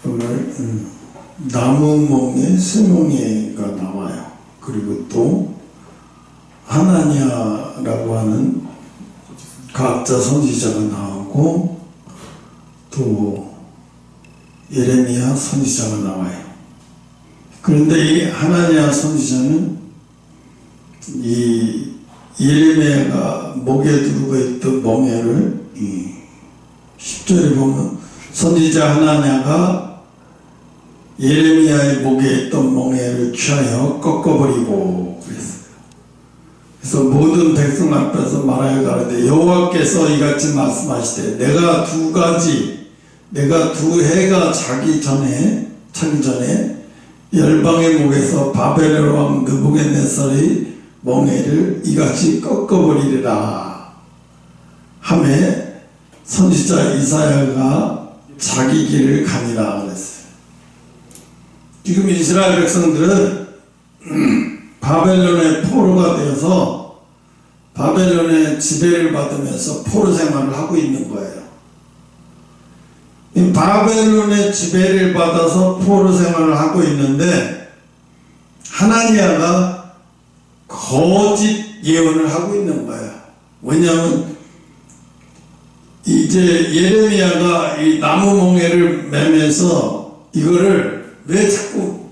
오늘 나무멍에 쇠멍에가 나와요. 그리고 또 하나냐라고 하는 과학자 선지자가 나오고 또 예레미야 선지자가 나와요. 그런데 이 하나냐 선지자는 이 예레미야가 목에 두르고 있던 멍에를 10절에 보면 선지자 하나냐가 예레미야의 목에 있던 멍에를 취하여 꺾어버리고 그랬어요. 그래서 모든 백성 앞에서 말하여 가라되 여호와께서 이같이 말씀하시되 내가 두 해가 차기 전에 열방의 목에서 바벨론 왕 느부갓네살의 멍에를 이같이 꺾어버리리라 하매 선지자 이사야가 자기 길을 가니라 그랬어요. 지금 이스라엘 백성들은 바벨론의 포로가 되어서 바벨론의 지배를 받으면서 포로 생활을 하고 있는 거예요. 이 바벨론의 지배를 받아서 포로 생활을 하고 있는데 하나니아가 거짓 예언을 하고 있는 거예요. 왜냐하면 이제 예레미야가 이 나무 멍에를 매면서 이거를 왜 자꾸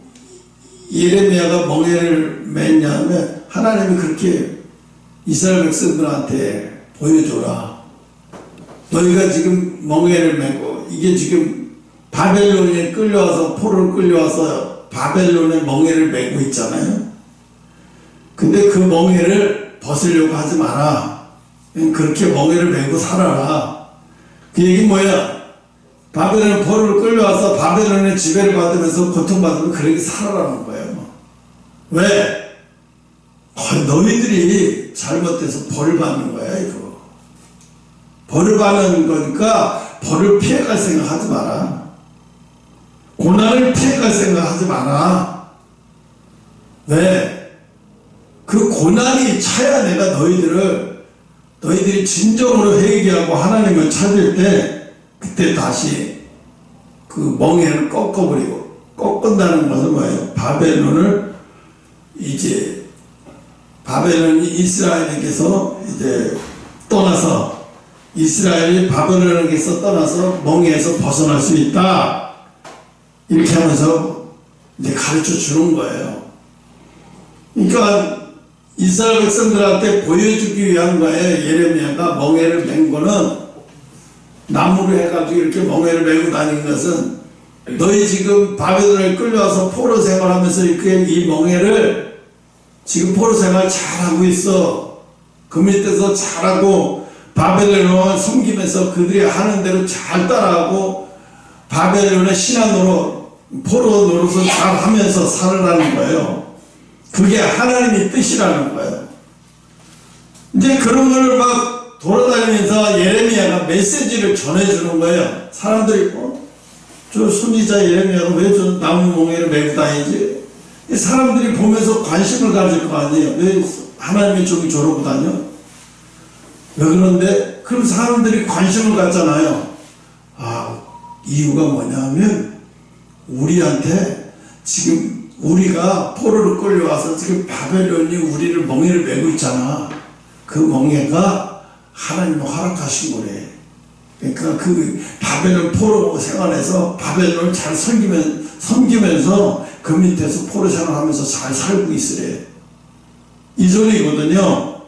예레미야가 멍에를 맸냐면 하나님이 그렇게 이스라엘 백성들한테 보여줘라. 너희가 지금 멍에를 메고 이게 지금 바벨론에 끌려와서 포로를 끌려와서 바벨론에 멍에를 메고 있잖아요. 근데 그 멍에를 벗으려고 하지 마라. 그렇게 멍에를 메고 살아라. 그 얘기 뭐야? 바벨론 포로를 끌려와서 바벨론의 지배를 받으면서 고통받으면 그렇게 살아라는 거예요. 왜? 너희들이 잘못해서 벌을 받는 거야 이거. 벌을 받는 거니까 벌을 피해갈 생각하지 마라. 고난을 피해갈 생각하지 마라. 왜? 그 고난이 차야 내가 너희들이 진정으로 회개하고 하나님을 찾을 때 그때 다시 그 멍에를 꺾어버리고, 꺾은다는 것은 뭐예요? 바벨론이 이스라엘에게서 이제 떠나서 이스라엘이 바벨론에게서 떠나서 멍에에서 벗어날 수 있다. 이렇게 하면서 이제 가르쳐 주는 거예요. 그러니까 이스라엘 백성들한테 보여주기 위한 거에 예레미야가 멍에를 맨 거는 나무로 해가지고 이렇게 멍에를 메고 다니는 것은 너희 지금 바벨론에 끌려와서 포로 생활하면서 이렇게 이 멍에를 지금 포로 생활 잘하고 있어. 그 밑에서 잘하고 바벨론을 섬기면서 그들이 하는 대로 잘 따라하고 바벨론의 신앙으로 포로 노릇을 잘 하면서 살으라는 거예요. 그게 하나님의 뜻이라는 거예요. 이제 그런 걸 막 돌아다니면서 예레미야가 메시지를 전해주는 거예요. 사람들이 저 선지자 예레미야가 왜 저 나무 멍에를 메고 다니지? 사람들이 보면서 관심을 가질 거 아니에요. 왜 하나님의 종이 저러고 다녀? 왜 그런데? 그럼 사람들이 관심을 갖잖아요. 이유가 뭐냐면 우리한테 지금 우리가 포로를 끌려와서 지금 바벨론이 우리를 멍에를 메고 있잖아. 그 멍에가 하나님이 허락하신 거래. 그러니까 그 바벨론 포로 생활에서 바벨론을 잘 섬기면서 그 밑에서 포로 생활하면서 잘 살고 있으래. 이 소리거든요.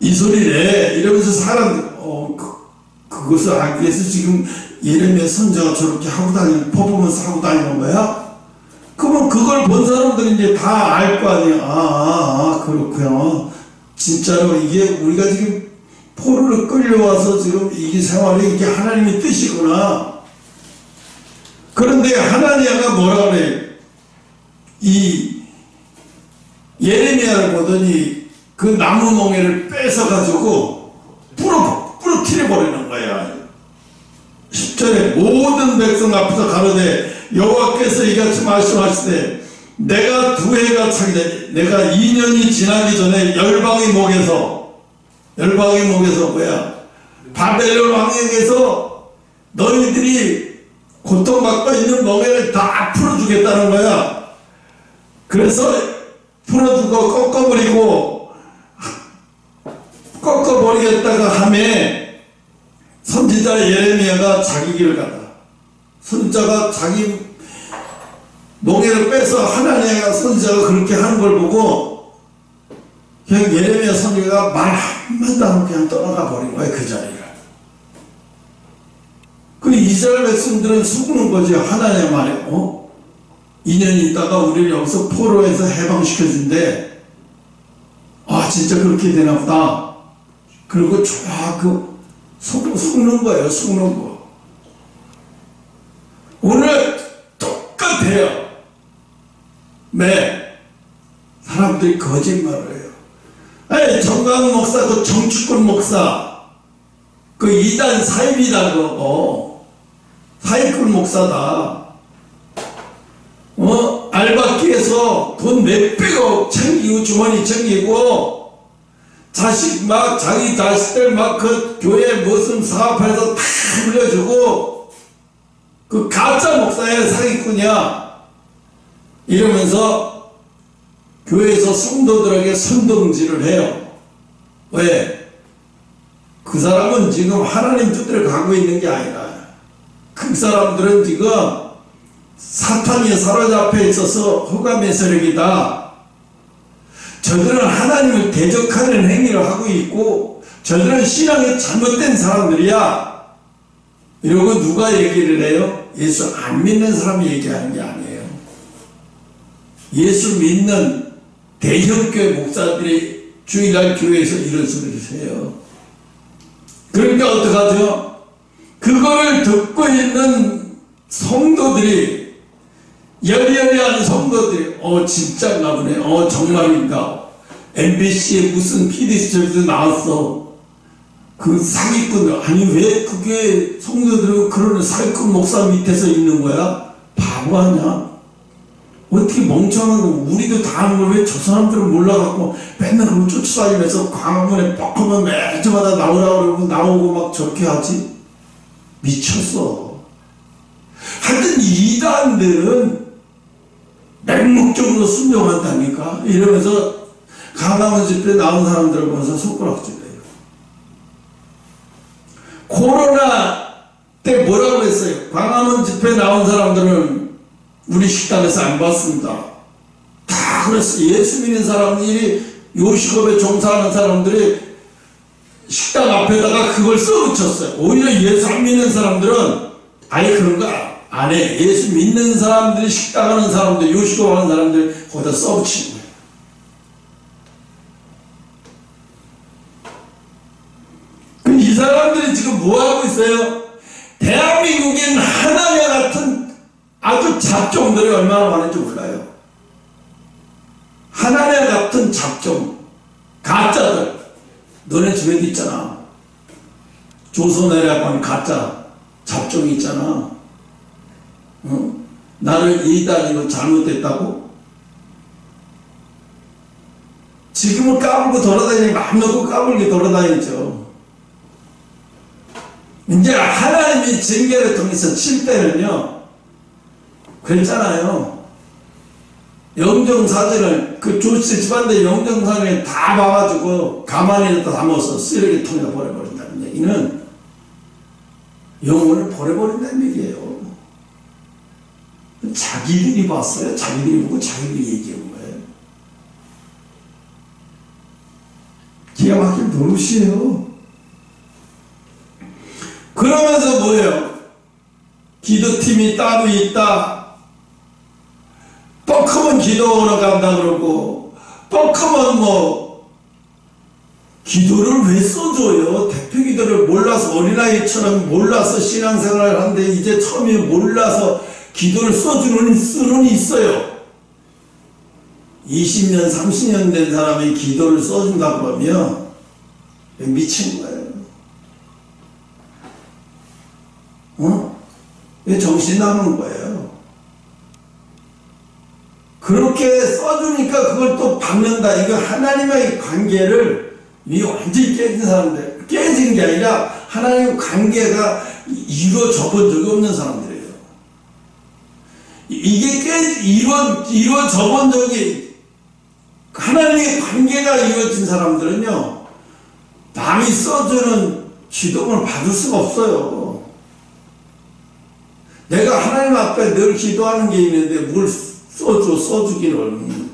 이 소리래. 이러면서 사람 그것을 알기 위해서 지금 예레미야 선지자가 저렇게 하고 다니는 퍼포먼스 하고 다니는 거야? 그러면 그걸 본 사람들이 이제 다 알 거 아니에요. 그렇구나. 진짜로 이게 우리가 지금 포로를 끌려와서 지금 이게 생활이 이게 하나님의 뜻이구나. 그런데 하나니아가 뭐라 그래? 이 예레미야를 보더니 그 나무 멍에를 뺏어가지고 부러뜨려 버리는 거야. 10절에 모든 백성 앞에서 가로되 여호와께서 이같이 말씀하시되 내가 두 해가 차기 전에 내가 2년이 지나기 전에 열방의 목에서 뭐야? 바벨론 왕에게서 너희들이 고통받고 있는 멍에를 다 풀어주겠다는 거야. 그래서 풀어주고 꺾어버리겠다가 하매 선지자 예레미야가 자기 길을 갔다. 선지자가 자기 멍에를 빼서 하나님의 선지자가 그렇게 하는 걸 보고 그냥 예레미야 선지자가 말 한마디도 안 하고 그냥 떠나가 버린 거야, 그 자리를. 그 이스라엘 백성들은 속는 거지. 하나님 말에 2년 있다가 우리를 여기서 포로에서 해방시켜준대. 아, 진짜 그렇게 되나 보다. 그리고 속는 거예요. 속는 거. 오늘 똑같아요. 사람들이 거짓말을 해요. 아니, 정강 목사, 그 정치권 목사, 그 이단 사입이다, 그거. 사입꾼 목사다. 알바키에서 돈 몇백억 챙기고, 주머니 챙기고, 자기 자식들 그 교회 무슨 사업해서 다 물려주고, 그 가짜 목사야, 사기꾼이야. 이러면서 교회에서 성도들에게 선동질을 해요. 왜? 그 사람은 지금 하나님 뜻대로 가고 있는 게 아니라 그 사람들은 지금 사탄이 사로잡혀 있어서 호감의 세력이다. 저들은 하나님을 대적하는 행위를 하고 있고 저들은 신앙이 잘못된 사람들이야. 이러고 누가 얘기를 해요? 예수 안 믿는 사람이 얘기하는 게 아니에요. 예수 믿는 대형교회 목사들이 주일날 교회에서 이런 소리를 해요. 그러니까 어떡하죠? 그거를 듣고 있는 성도들이, 여리여리한 성도들이 진짜인가 보네, 정말인가, MBC에 무슨 PD수첩에서 나왔어, 그 사기꾼. 아니 왜 그게 성도들은 그런 사기꾼 목사 밑에서 있는 거야? 바보 아니야? 어떻게 멍청한 거, 우리도 다 하는 걸 왜 저 사람들은 몰라갖고 맨날 그걸 쫓아다니면서 광화문에 뻑하면 매주마다 나오라고 그러고 나오고 막 저렇게 하지? 미쳤어. 하여튼 이단들은 맹목적으로 순종한다니까. 이러면서 강화문 집회에 나온 사람들을 보면서 손가락질해요. 코로나 때 뭐라고 했어요? 광화문 집회에 나온 사람들은 우리 식당에서 안 봤습니다. 다 그랬어요. 예수 믿는 사람들이, 요식업에 종사하는 사람들이 식당 앞에다가 그걸 써붙였어요. 오히려 예수 안 믿는 사람들은 아예 그런 거 안 해. 예수 믿는 사람들이 식당 하는 사람들, 요식업 하는 사람들 거기다 써붙이는 거예요. 그럼 이 사람들이 지금 뭐 하고 있어요? 대한민국인 하나님 같은 아주 잡종들이 얼마나 많은지 몰라요. 하나님 같은 잡종, 가짜들. 너네 집에도 있잖아. 조선애라고 하는 가짜 잡종이 있잖아. 나를 이단이고 잘못됐다고? 지금은 까불고 돌아다니니 마음 놓고 까불고 돌아다니죠. 이제 하나님이 징계를 통해서 칠 때는요, 그랬잖아요. 영정사진을, 그 조씨 집안들 영정사진을 다 봐가지고 가만히 담아서 쓰레기통에 버려버린다는 얘기는 영혼을 버려버린다는 얘기예요. 자기들이 봤어요. 자기들이 보고 자기들이 얘기한 거예요. 기가 막힌 노릇이에요. 그러면서 뭐예요? 기도팀이 따로 있다. 뻑하면 기도하러 간다 그러고, 뻑하면 기도를 왜 써줘요? 대표 기도를 몰라서, 어린아이처럼 몰라서 신앙생활을 하는데 이제 처음에 몰라서 기도를 써주는 수는 있어요. 20년, 30년 된 사람이 기도를 써준다 그러면 미친 거예요. 정신 나는 거예요. 그렇게 써주니까 그걸 또 받는다. 이거 하나님의 관계를 완전히 깨진 사람들, 깨진 게 아니라 하나님의 관계가 이루어져 본 적이 없는 사람들이에요. 이게 꽤 이루어져 본 적이, 하나님의 관계가 이루어진 사람들은요, 남이 써주는 기도를 받을 수가 없어요. 내가 하나님 앞에 늘 기도하는 게 있는데 뭘 써주기를.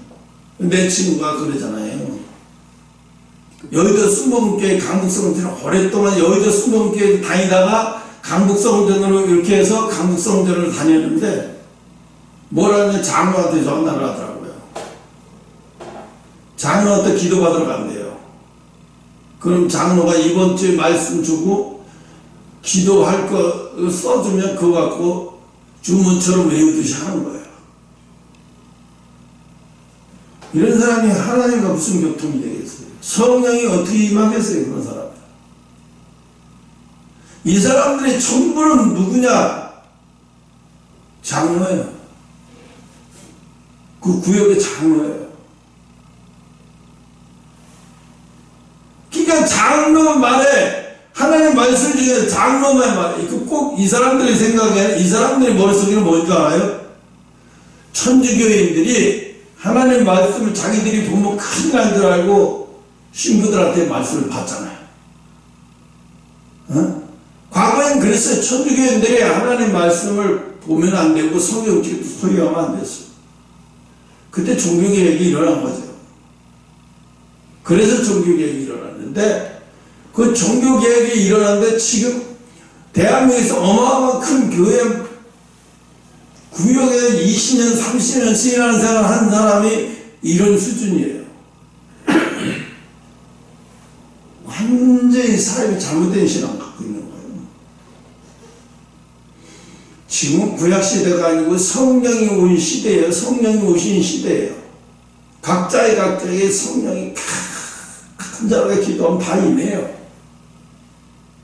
내 친구가 그러잖아요. 여의도 순복음교회 강북성전을 오랫동안 여의도 순복음교회 다니다가 강북성전으로 이렇게 해서 강북성전을 다녔는데, 뭐라는 장로한테 전화를 하더라고요. 장로한테 기도받으러 간대요. 그럼 장로가 이번 주에 말씀 주고 기도할 거 써주면 그거 갖고 주문처럼 외우듯이 하는 거예요. 이런 사람이 하나님과 무슨 교통이 되겠어요? 성령이 어떻게 임하겠어요? 그런 사람들. 이 사람들의 전부는 누구냐? 장로예요. 그 구역의 장로예요. 그러니까 장로 말에, 하나님 말씀 중에 장로만 말해. 꼭 이 사람들의 생각에는, 이 사람들의 머릿속에는 뭔지 알아요? 천주교인들이 하나님 말씀을 자기들이 보면 큰일 날 줄 알고 신부들한테 말씀을 받잖아요. 어? 과거엔 그랬어요. 천주교인들이 하나님 말씀을 보면 안 되고 성경책도 소유하면 안 됐어요. 그때 종교개혁이 일어난 거죠. 그래서 종교개혁이 일어났는데, 그 종교개혁이 일어났는데 지금 대한민국에서 어마어마한 큰 교회 구역에 20년, 30년 신앙생활 한 사람이 이런 수준이에요. 완전히 사람이 잘못된 신앙 갖고 있는 거예요. 지금 구약시대가 아니고 성령이 온 시대예요. 성령이 오신 시대예요. 각자의 성령이 큰 자로에 기도하면 다 임해요.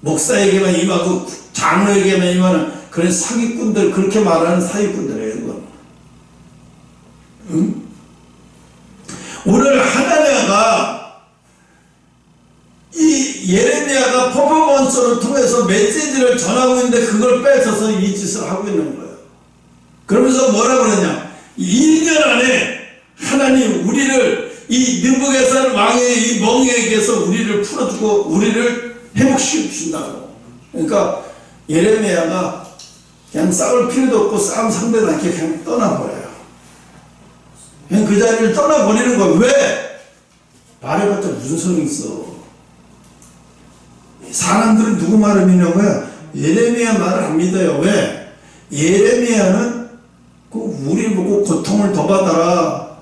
목사에게만 임하고 장로에게만 임하는 그런 사기꾼들, 그렇게 말하는 사기꾼들이에요. 그건. 응? 오늘 하나님가 이 예레미야가 퍼포먼스를 통해서 메시지를 전하고 있는데 그걸 뺏어서 이 짓을 하고 있는 거예요. 그러면서 뭐라 그러냐? 1년 안에 하나님 우리를 이 느부갓네살 왕의 이 멍에게서 우리를 풀어주고 우리를 회복시켜 주신다고. 그러니까 예레미야가 그냥 싸울 필요도 없고 싸움 상대도 않게 그냥 떠나버려요. 그냥 그 자리를 떠나버리는 거야. 왜? 말해봤자 무슨 소용이 있어. 사람들은 누구 말을 믿냐고요? 예레미야 말을 안 믿어요. 왜? 예레미야는 그 우리 보고 고통을 더 받아라.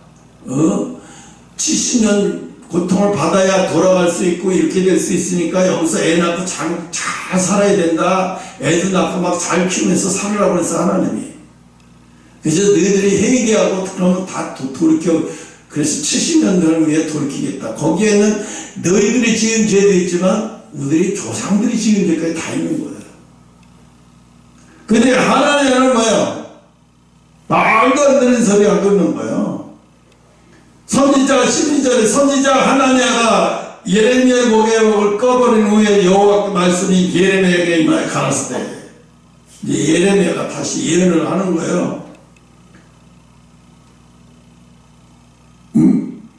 70년 고통을 받아야 돌아갈 수 있고 이렇게 될 수 있으니까 여기서 애 낳고 잘 살아야 된다. 애도 낳고 막 잘 키우면서 살으라고 그랬어, 하나님이. 그래서 너희들이 회개하고 그러면 다 돌이켜. 그래서 70년을 위해 돌이키겠다. 거기에는 너희들이 지은 죄도 있지만 우리들이 조상들이 지은 죄까지 다 있는 거예요. 근데 하나님은 뭐예요? 말도 안 되는 소리 하고 있는 거예요. 선지자 12절에 선지자 하나냐가 예레미야의 목에 꺼버린 후에 여호와의 말씀이 예레미야에게 임하여 가라사대. 이제 예레미야가 다시 예언을 하는 거예요.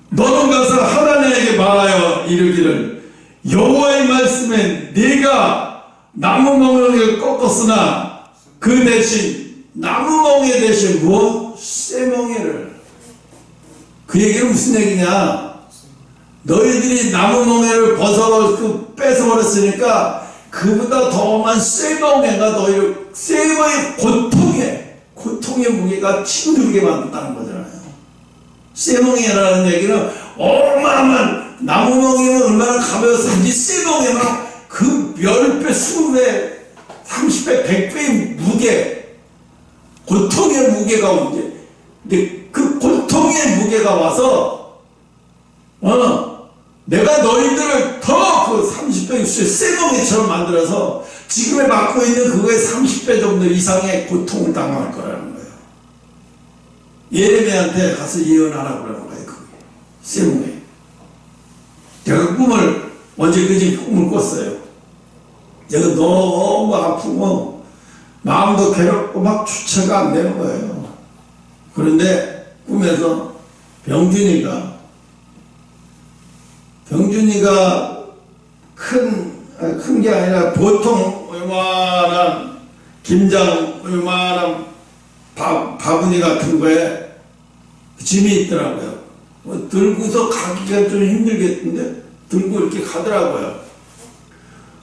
너는 가서 하나님에게 말하여 이르기를 여호와의 말씀에 네가 나무멍을 꺾었으나 그 대신 나무멍에 대신 무엇? 쇠멍에를. 그 얘기는 무슨 얘기냐? 너희들이 나무멍에를 뺏어버렸으니까 그보다 더 엄한 쇠멍에가 너희를, 쇠멍의 고통의 무게가 힘들게 만든다는 거잖아요. 쇠멍에라는 얘기는 어마어마한, 나무멍에는 얼마나 가벼워서 이 쇠멍에는 그 10배, 20배, 30배, 100배의 무게, 고통의 무게가 오지. 근데 그 고통의 무게가 와서 내가 너희들을 더 그 30배, 60배 쇠멍에처럼 만들어서 지금에 맡고 있는 그거의 30배 정도 이상의 고통을 당할 거라는 거예요. 예레미야한테 가서 예언하라고 그러는 거예요. 그게 쇠멍에. 제가 꿈을 언제 그제 꿈을 꿨어요. 제가 너무 아프고 마음도 괴롭고 막 주체가 안 되는 거예요. 그런데 꿈에서 병준이가 큰 게 아니라 보통 요만한 김장 요만한 바구니 같은 거에 짐이 있더라고요. 들고서 가기가 좀 힘들겠는데 들고 이렇게 가더라고요.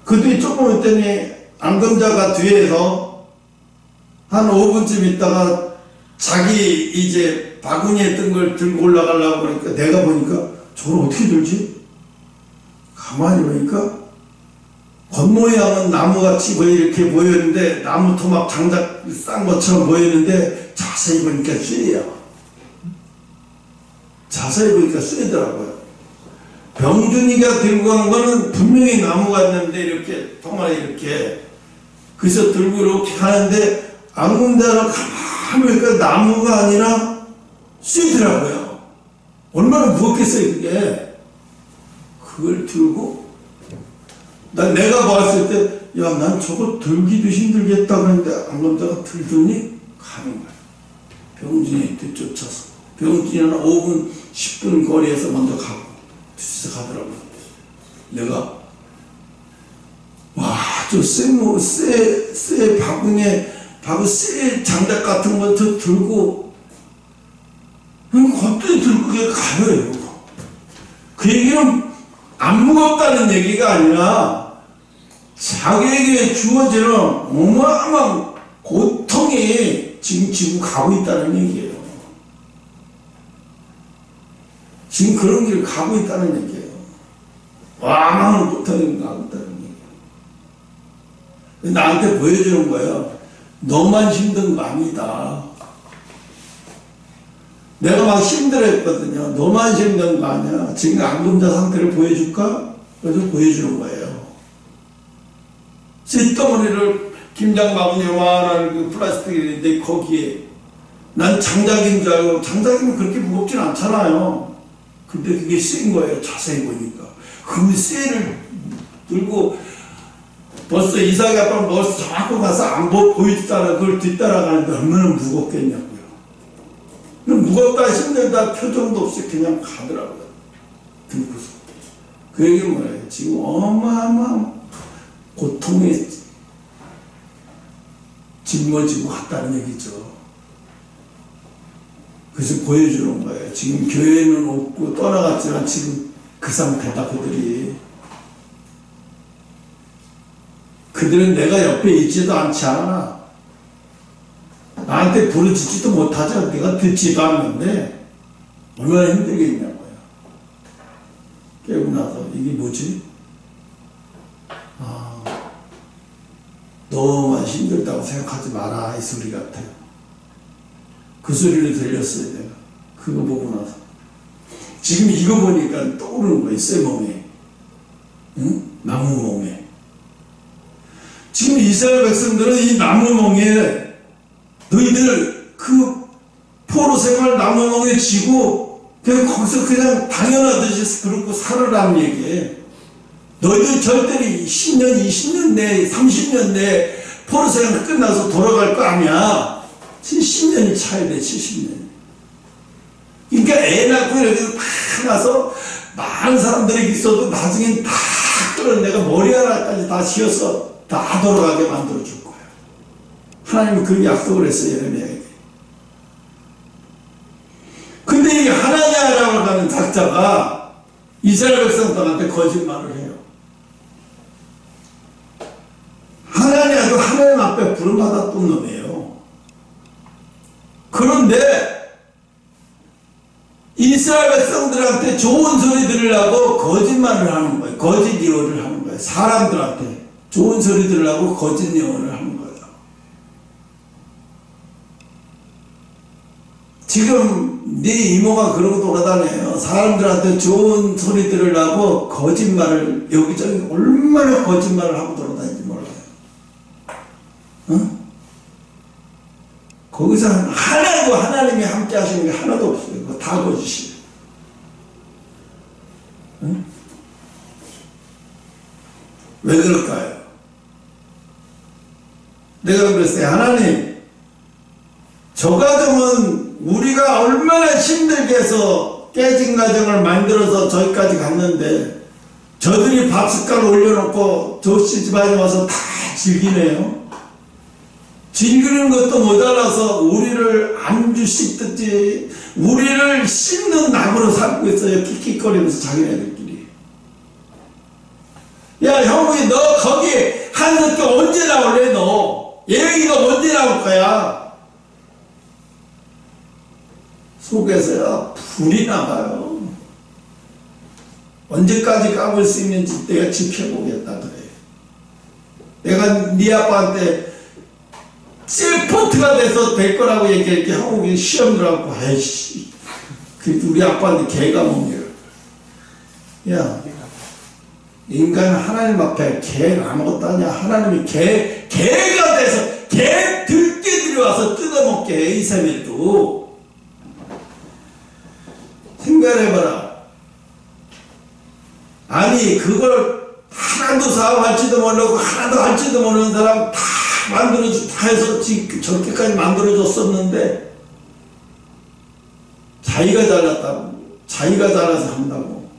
그 뒤에 조금 있더니 안검자가 뒤에서 한 5분쯤 있다가 자기 이제 바구니에 뜬 걸 들고 올라가려고 그러니까 내가 보니까 저걸 어떻게 들지? 가만히 보니까 겉모양은 나무같이 이렇게 보였는데 나무 토막 장작 싼 것처럼 보였는데 자세히 보니까 쇠야. 자세히 보니까 쇠더라고요. 병준이가 들고 간 거는 분명히 나무 같는데 이렇게 통안에 이렇게 그래서 들고 이렇게 가는데 안군자는 가만히 보니까 나무가 아니라 쇠더라고요. 얼마나 무겁겠어요 그게. 그걸 들고 내가 봤을 때 야 난 저거 들기도 힘들겠다 그랬는데 안군자가 들더니 가는 거야. 병준이 뒤쫓아서 병준이는 5분 10분 거리에서 먼저 가고 뒤에서 가더라고요. 내가 와 저 쇠 바구니에 쇠 장작 같은 거 들고 갑자기 들고 그게 가요. 그 얘기는 안 무겁다는 얘기가 아니라 자기에게 주어지는 어마어마한 고통이 지금 지고 가고 있다는 얘기예요. 지금 그런 길을 가고 있다는 얘기예요. 어마어마한 고통이 가고 있다는 얘기예요. 나한테 보여주는 거예요. 너만 힘든 거 아니다. 내가 막 힘들어했거든요. 너만 힘든 거 아니야. 지금 안검자 상태를 보여줄까? 그래서 보여주는 거예요. 쇳덩어리를 김장 바구니 요만한 그 플라스틱인데 거기에 난 장작인 줄 알고 장작이면 그렇게 무겁진 않잖아요. 근데 그게 쇠인 거예요. 자세히 보니까. 그 쇠를 들고 벌써 이삭이 아빠는 벌써 자꾸 가서 안 보이잖아. 그걸 뒤따라가는데 얼마나 무겁겠냐고요. 무겁다 힘들다 표정도 없이 그냥 가더라고요. 들고서. 그 얘기는 뭐예요? 지금 어마어마한 고통에 짊어지고 갔다는 얘기죠. 그래서 보여주는 거예요. 지금 교회는 없고 떠나갔지만 지금 그 상태다 그들이. 그들은 내가 옆에 있지도 않지 않아. 나한테 부르짖지도 못하죠. 내가 듣지도 않는데 얼마나 힘들겠냐고요. 깨고 나서 이게 뭐지? 너만 힘들다고 생각하지 마라 이 소리 같아요. 그 소리를 들렸어요. 내가 그거 보고 나서 지금 이거 보니까 떠오르는 거예요. 쇠멍에 응? 나무멍에. 지금 이스라엘 백성들은 이 나무멍에 너희들 그 포로 생활 나무멍에 지고 그냥 거기서 그냥 당연하듯이 그러고 살아라는 얘기예요. 너희들 절대로 10년, 20년 내에, 30년 내에 포로 생활 끝나서 돌아갈 거 아니야. 70년이 차야 돼, 70년. 그러니까 애 낳고 이렇게 다 나서 많은 사람들이 있어도 나중엔 다 끌어내가 머리 하나까지 다 씌워서 다 돌아가게 만들어 줄 거예요. 하나님은 그 약속을 했어요, 예레미야에게. 근데 이 하나냐라고 하는 작자가 이스라엘 백성들한테 거짓말을 해요. 하나냐도 하나님 앞에 부름받았던 놈이에요. 그런데 이스라엘 백성들한테 좋은 소리 들으려고 거짓말을 하는 거예요. 거짓 예언을 하는 거예요. 사람들한테 좋은 소리 들으려고 거짓 예언을 하는 거예요. 지금 네 이모가 그러고 돌아다녀요. 사람들한테 좋은 소리 들으려고 거짓말을 여기저기 얼마나 거짓말을 하고 돌아다니는지 몰라요. 어? 거기서 하나도 하나님이 함께 하시는 게 하나도 없어요. 그거 다 거짓이에요. 응? 왜 그럴까요? 내가 그랬어요. 하나님, 저 가정은 우리가 얼마나 힘들게 해서 깨진 가정을 만들어서 저기까지 갔는데 저들이 밥숟갈 올려놓고 조씨 집안에 와서 다 즐기네요. 즐기는 것도 모자라서 우리를 안주 씹듯이 우리를 씹는 낙으로 살고 있어요. 킥킥거리면서 자기네들끼리. 야 형이 너 거기 한석기 언제 나올래 너? 예영이가 언제 나올 거야? 속에서야 불이 나가요. 언제까지 까불 수 있는지 내가 지켜보겠다 그래. 내가 네 아빠한테 셀포트가 돼서 될 거라고 얘기할게 하고 시험 들어갖고 아이씨 우리 아빠한테 개가 먹냐. 야 인간 하나님 앞에 개가 아무것도 아니야. 하나님이 개가 돼서 개 들깨들이 와서 뜯어먹게 해. 이세벨도 생각해봐라. 아니 그걸 하나도 사업할지도 모르고 하나도 할지도 모르는 사람 다 다 해서 저렇게까지 만들어줬었는데 자기가 잘났다고 자기가 잘나서 한다고.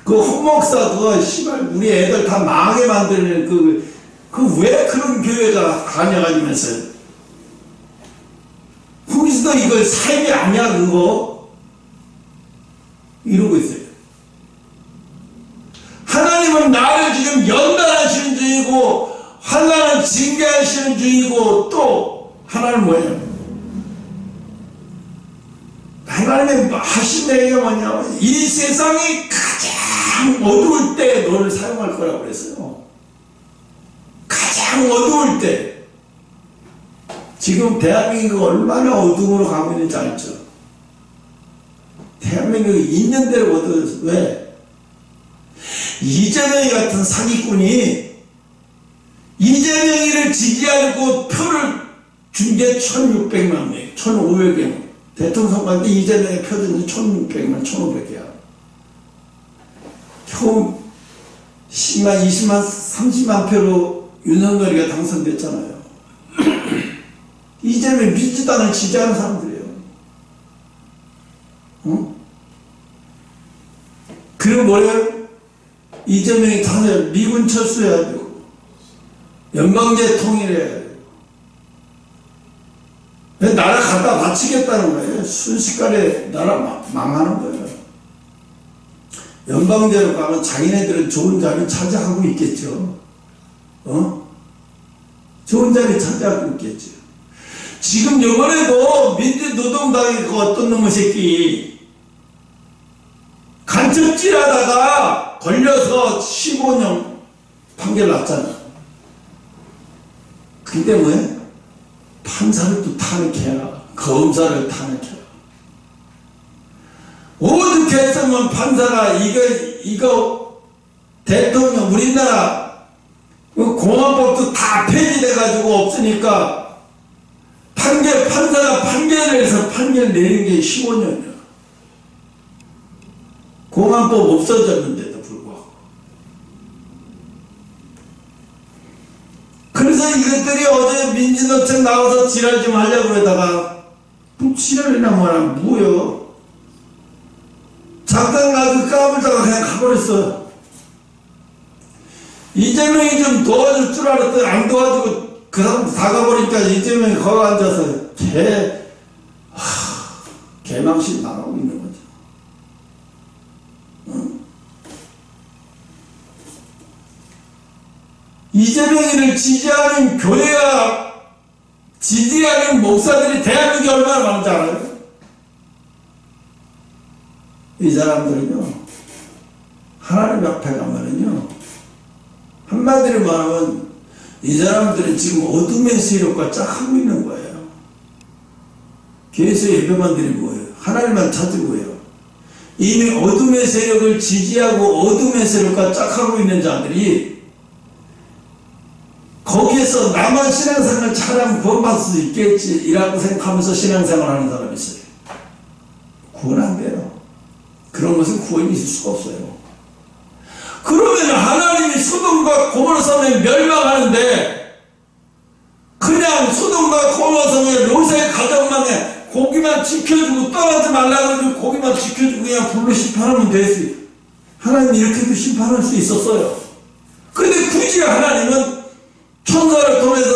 그 홍목사 그거 씨발 우리 애들 다 망하게 만드는 그 왜 그런 교회가 다녀가지면서 거기서도 이거 삶이 아니야 그거 이러고 있어요. 하나님은 나를 지금 연단하시는 중이고 환난을 징계하시는 중이고 또 하나는 뭐냐? 하나님의 하신 얘기가 뭐냐면 이 세상이 가장 어두울 때 너를 사용할 거라고 그랬어요. 가장 어두울 때. 지금 대한민국이 얼마나 어둠으로 가고 있는지 알죠? 대한민국이 있는 대로 어두워서 왜? 이재명이 같은 사기꾼이 이재명이를 지지하고 표를 준 게 1600만 명, 1500명. 대통령 선거할 때 이재명의 표준이 1600만, 1500이야. 겨우 10만, 20만, 30만 표로 윤석열이가 당선됐잖아요. 이재명 믿지도 않은 지지하는 사람들이에요. 응? 그리고 뭐래요? 이재명이 다들 미군 철수해야 되고 연방제 통일해야 되고 나라 갖다 바치겠다는 거예요. 순식간에 나라 망하는 거예요. 연방제로 가면 자기네들은 좋은 자리 차지하고 있겠죠. 좋은 자리 차지하고 있겠죠. 지금 이번에도 민주노동당의 그 어떤 놈의 새끼 간첩질하다가 걸려서 15년 판결 났잖아. 근데 왜? 판사를 또 탄핵해라. 검사를 탄핵해라. 어떻게 했으면 판사가 이거 대통령 우리나라 공화법도 다 폐지돼가지고 없으니까 판사가 판결을 해서 판결 내린 게 15년이야. 공안법 없어졌는데도 불구하고. 그래서 이것들이 어제 민주노총 나와서 지랄 좀 하려고 그러다가 뭐 지랄이나 뭐라 뭐요. 잠깐 가서 까불다가 그냥 가버렸어. 이재명이 좀 도와줄 줄 알았더니 안 도와주고 그 사람 다 가버리니까 이재명이 거기 앉아서 개망신 나가고 있는 거죠. 이재명이를 지지하는 교회가 지지하는 목사들이 대한민국에 얼마나 많은지 알아요? 이 사람들은요 하나님 앞에 가면은요 한마디로 말하면 이 사람들은 지금 어둠의 세력과 짝하고 있는 거예요. 교회에서 예배만 드리는 거예요. 하나님만 찾은 거예요. 이미 어둠의 세력을 지지하고 어둠의 세력과 짝하고 있는 자들이 거기에서 나만 신앙생활 잘하면 구원받을 수 있겠지 이라고 생각하면서 신앙생활 하는 사람이 있어요. 구원 안 돼요. 그런 것은 구원이 있을 수가 없어요. 그러면 하나님이 소돔과 고모라 성에 멸망하는데 그냥 소돔과 고모라 성에 거기만 지켜주고 떠나지 말라고 그러면 거기만 지켜주고 그냥 불로 심판하면 되지. 하나님 이렇게도 심판할 수 있었어요. 근데 굳이 하나님은 천사를 통해서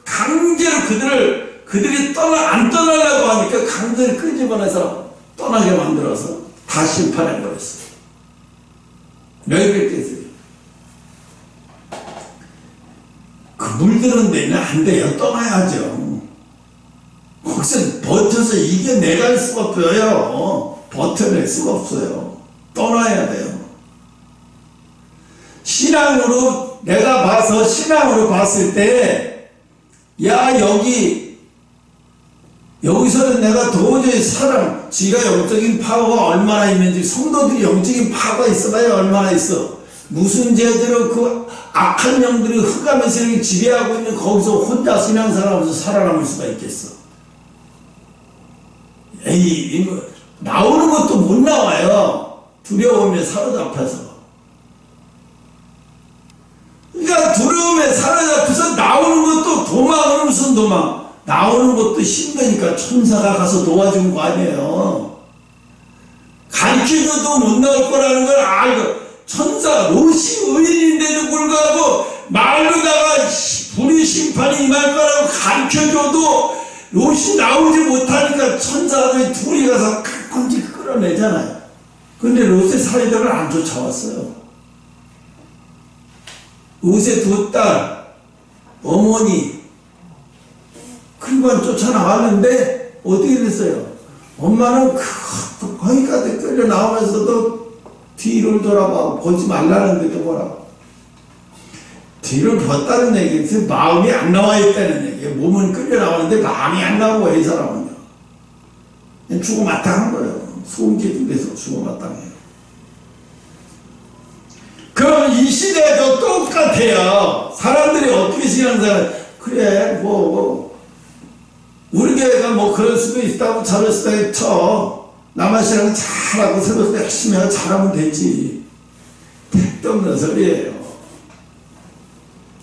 강제로 그들이 안 떠나려고 하니까 강제로 끄집어내서 떠나게 만들어서 다 심판해버렸어요. 왜 그랬겠어요? 그 물드는 데는 안 돼요. 떠나야죠. 거기서 버텨서 이겨내갈 수가 없어요. 버텨낼 수가 없어요. 떠나야 돼요. 신앙으로 내가 봐서 신앙으로 봤을 때, 야 여기서는 내가 도저히 지가 영적인 파워가 얼마나 있는지, 성도들이 영적인 파워가 있어봐야 얼마나 있어. 무슨 죄대로 그 악한 영들이 흑암에서 이렇게 지배하고 있는 거기서 혼자 신앙생활하면서 살아남을 수가 있겠어. 에이, 나오는 것도 못 나와요. 두려움에 사로잡혀서. 그러니까 두려움에 사로잡혀서 나오는 것도 도망은 무슨 도망. 나오는 것도 힘드니까 천사가 가서 도와준 거 아니에요. 가르쳐줘도 못 나올 거라는 걸 알고, 천사 롯이 의인인데도 불구하고 말로다가 불의 심판이 임할 거라고 가르쳐줘도 롯이 나오지 못하니까 천사들이 둘이 가서 가끔씩 끌어내잖아요. 근데 롯의 사이들을 안 쫓아왔어요. 롯의 두 딸, 어머니, 그리고 쫓아나왔는데 어떻게 됐어요? 엄마는 거기까지 끌려 나오면서도 뒤를 돌아봐 보지 말라는데도 뭐라고? 뒤를 봤다는 얘기는 마음이 안 나와 있다는 얘기예요. 몸은 끌려 나오는데 마음이 안 나오고 이 사람은요. 그냥 죽어마땅한 거예요. 소음기둥에서 죽어마땅해요. 그럼 이 시대도 똑같아요. 사람들이 어떻게 신앙생활, 그래 우리 교회가 그럴 수도 있다고 저럴 수도 있죠. 남의 신앙 잘하고 새벽 열심히 하고 잘하면 되지. 택도 없는 소리예요.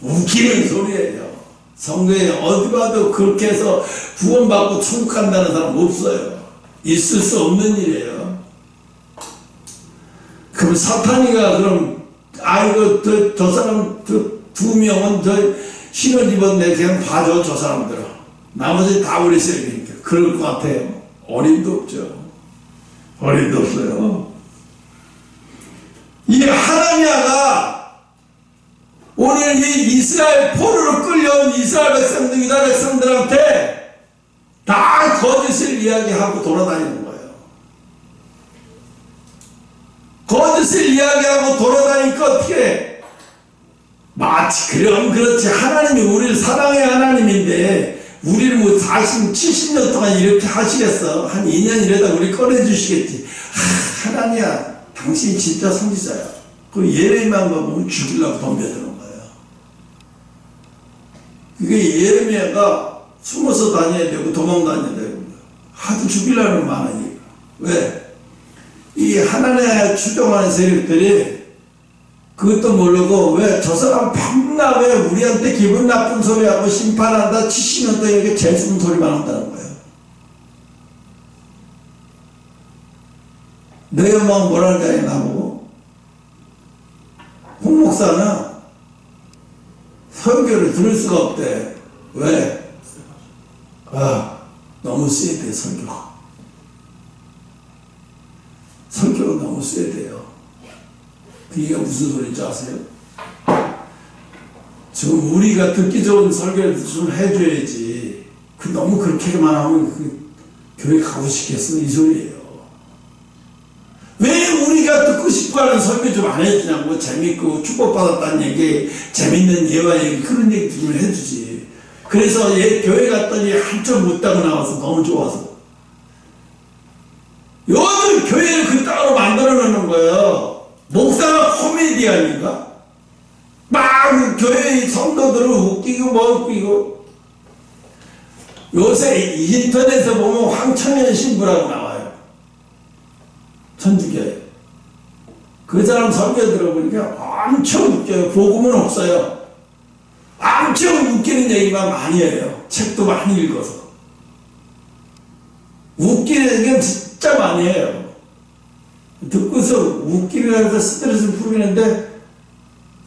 웃기는 소리예요. 성경에 어디 봐도 그렇게 해서 구원받고 천국 간다는 사람 없어요. 있을 수 없는 일이에요. 그럼 사탄이가 저 사람 두 명은 신을 입었네 그냥 봐줘 저 사람들은. 나머지 다 우리 세력이니까 그럴 것 같아요. 어림도 없죠. 어림도 없어요. 이 하나냐가 오늘 이 이스라엘 포로로 끌려온 이스라엘 백성들, 유다 백성들한테 다 거짓을 이야기하고 돌아다니는 거예요. 거짓을 이야기하고 돌아다니니까 어떻게 해? 마치 그럼 그렇지. 하나님이 우리를 사랑의 하나님인데 우리를 40, 70년 동안 이렇게 하시겠어. 한 2년 이러다 우리 꺼내주시겠지. 하나님이야, 당신이 진짜 선지자야. 그 예레미야만 보면 죽이려고 덤벼드는 거예요. 그게 예레미야가 숨어서 다녀야 되고 도망 다녀야 되고 하도 죽이려는 많으니까. 왜? 이 하나님의 추종하는 세력들이 그것도 모르고 왜 저 사람 밤낮 왜 우리한테 기분 나쁜 소리하고 심판한다 70년 동안 이렇게 재수는 소리만 한다는 거예요. 너희 엄마가 뭐라는 줄 아냐 나보고? 홍 목사는 설교를 들을 수가 없대. 왜? 너무 세대 설교가 너무 세대요. 그게 무슨 소리인지 아세요? 지금 우리가 듣기 좋은 설교를 좀 해줘야지. 너무 그렇게만 하면 교회 가고 싶겠어 이 소리예요. 왜 우리가 듣고 싶어하는 설교 좀 안 해주냐고. 재밌고 축복받았다는 얘기, 재밌는 예화 얘기, 그런 얘기 좀 해주지. 그래서 교회 갔더니 한참 묻다가 나와서 너무 좋아서 요즘 교회를 그 땅으로 만들어 놓는 거예요. 목사가 코미디언인가? 막 교회 성도들을 웃기고 웃기고. 요새 인터넷에 보면 황청현 신부라고 나와요. 천주교회. 그 사람 설교 들어보니까 엄청 웃겨요. 복음은 없어요. 엄청 웃기는 얘기만 많이 해요. 책도 많이 읽어서. 웃기는 게 진짜 많이 해요. 듣고서 웃기면서 스트레스 풀리는데,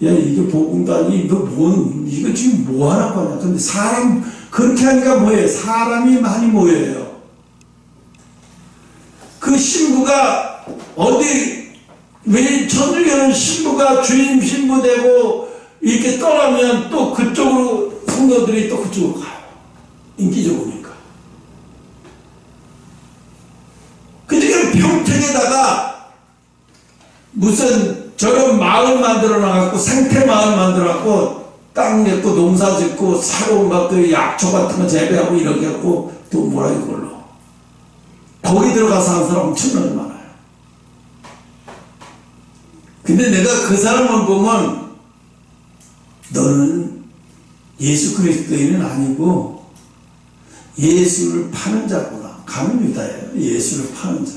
야, 이게 복음도 아니, 이거 지금 뭐 하라고 하냐. 근데 그렇게 하니까 뭐예요? 사람이 많이 모여요. 그 신부가 왜 천주교는 신부가 주임 신부 되고 이렇게 떠나면 또 그쪽으로 성도들이 또 그쪽으로 가요. 인기 좋으니까. 그러니까 평택에다가 무슨 저런 마을 만들어 놔갖고 생태 마을 만들어 갖고 땅 냈고 농사 짓고 새로운 것들 약초 같은 거 재배하고 이렇게 하고 또 뭐라 이걸로 거기 들어가서 하는 사람 엄청나게 많아요. 근데 내가 그 사람을 보면 너는 예수 그리스도인은 아니고 예수를 파는 자구나. 가면 유다예요. 예수를 파는 자.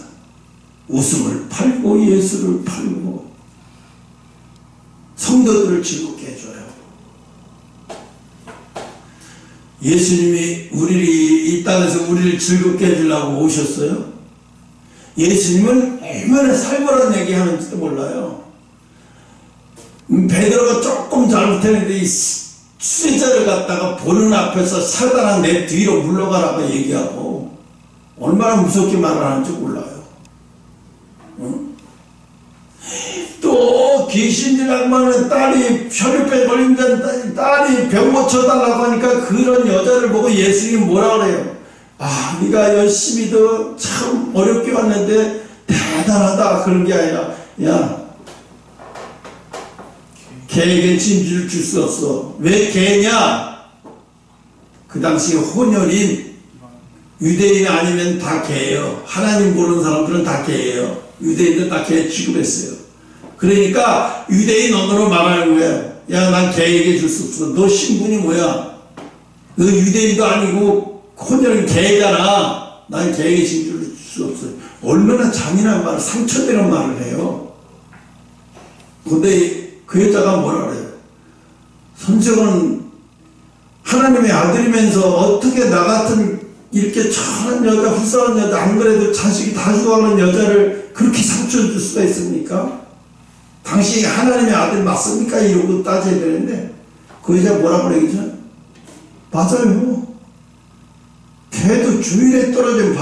웃음을 팔고 예수를 팔고 성도들을 즐겁게 해줘요. 예수님이 이 땅에서 우리를 즐겁게 해주려고 오셨어요. 예수님은 얼마나 살벌한 얘기 하는지도 몰라요. 베드로가 조금 잘못했는데 이 수제자를 갖다가 보는 앞에서 사단아 내 뒤로 물러가라고 얘기하고 얼마나 무섭게 말을 하는지 몰라요. 또 귀신들 악마는 딸이 혈류병 걸린다는 딸이 병 고쳐달라고 하니까 그런 여자를 보고 예수님이 뭐라 그래요? 아, 네가 열심히도 참 어렵게 왔는데 대단하다. 그런 게 아니라, 야, 개에게 진주를 줄 수 없어. 왜 개냐? 그 당시 혼혈인 유대인 아니면 다 개예요. 하나님 모르는 사람들은 다 개예요. 유대인들 다 개 취급했어요. 그러니까 유대인 언어로 말하는 거예요. 야, 난 개에게 줄 수 없어. 너 신분이 뭐야? 너 유대인도 아니고 혼혈은 개잖아. 난 개에게 진주를 줄 수 없어. 얼마나 잔인한 말, 상처되는 말을 해요. 근데 그 여자가 뭐라 그래요? 선생은 하나님의 아들이면서 어떻게 나 같은 이렇게 천한 여자, 불쌍한 여자, 안 그래도 자식이 다 죽어가는 여자를 그렇게 상처 줄 수가 있습니까? 당신이 하나님의 아들 맞습니까? 이러고 따져야 되는데 그 여자 뭐라 그러겠죠? 맞아요. 걔도 주인에 떨어진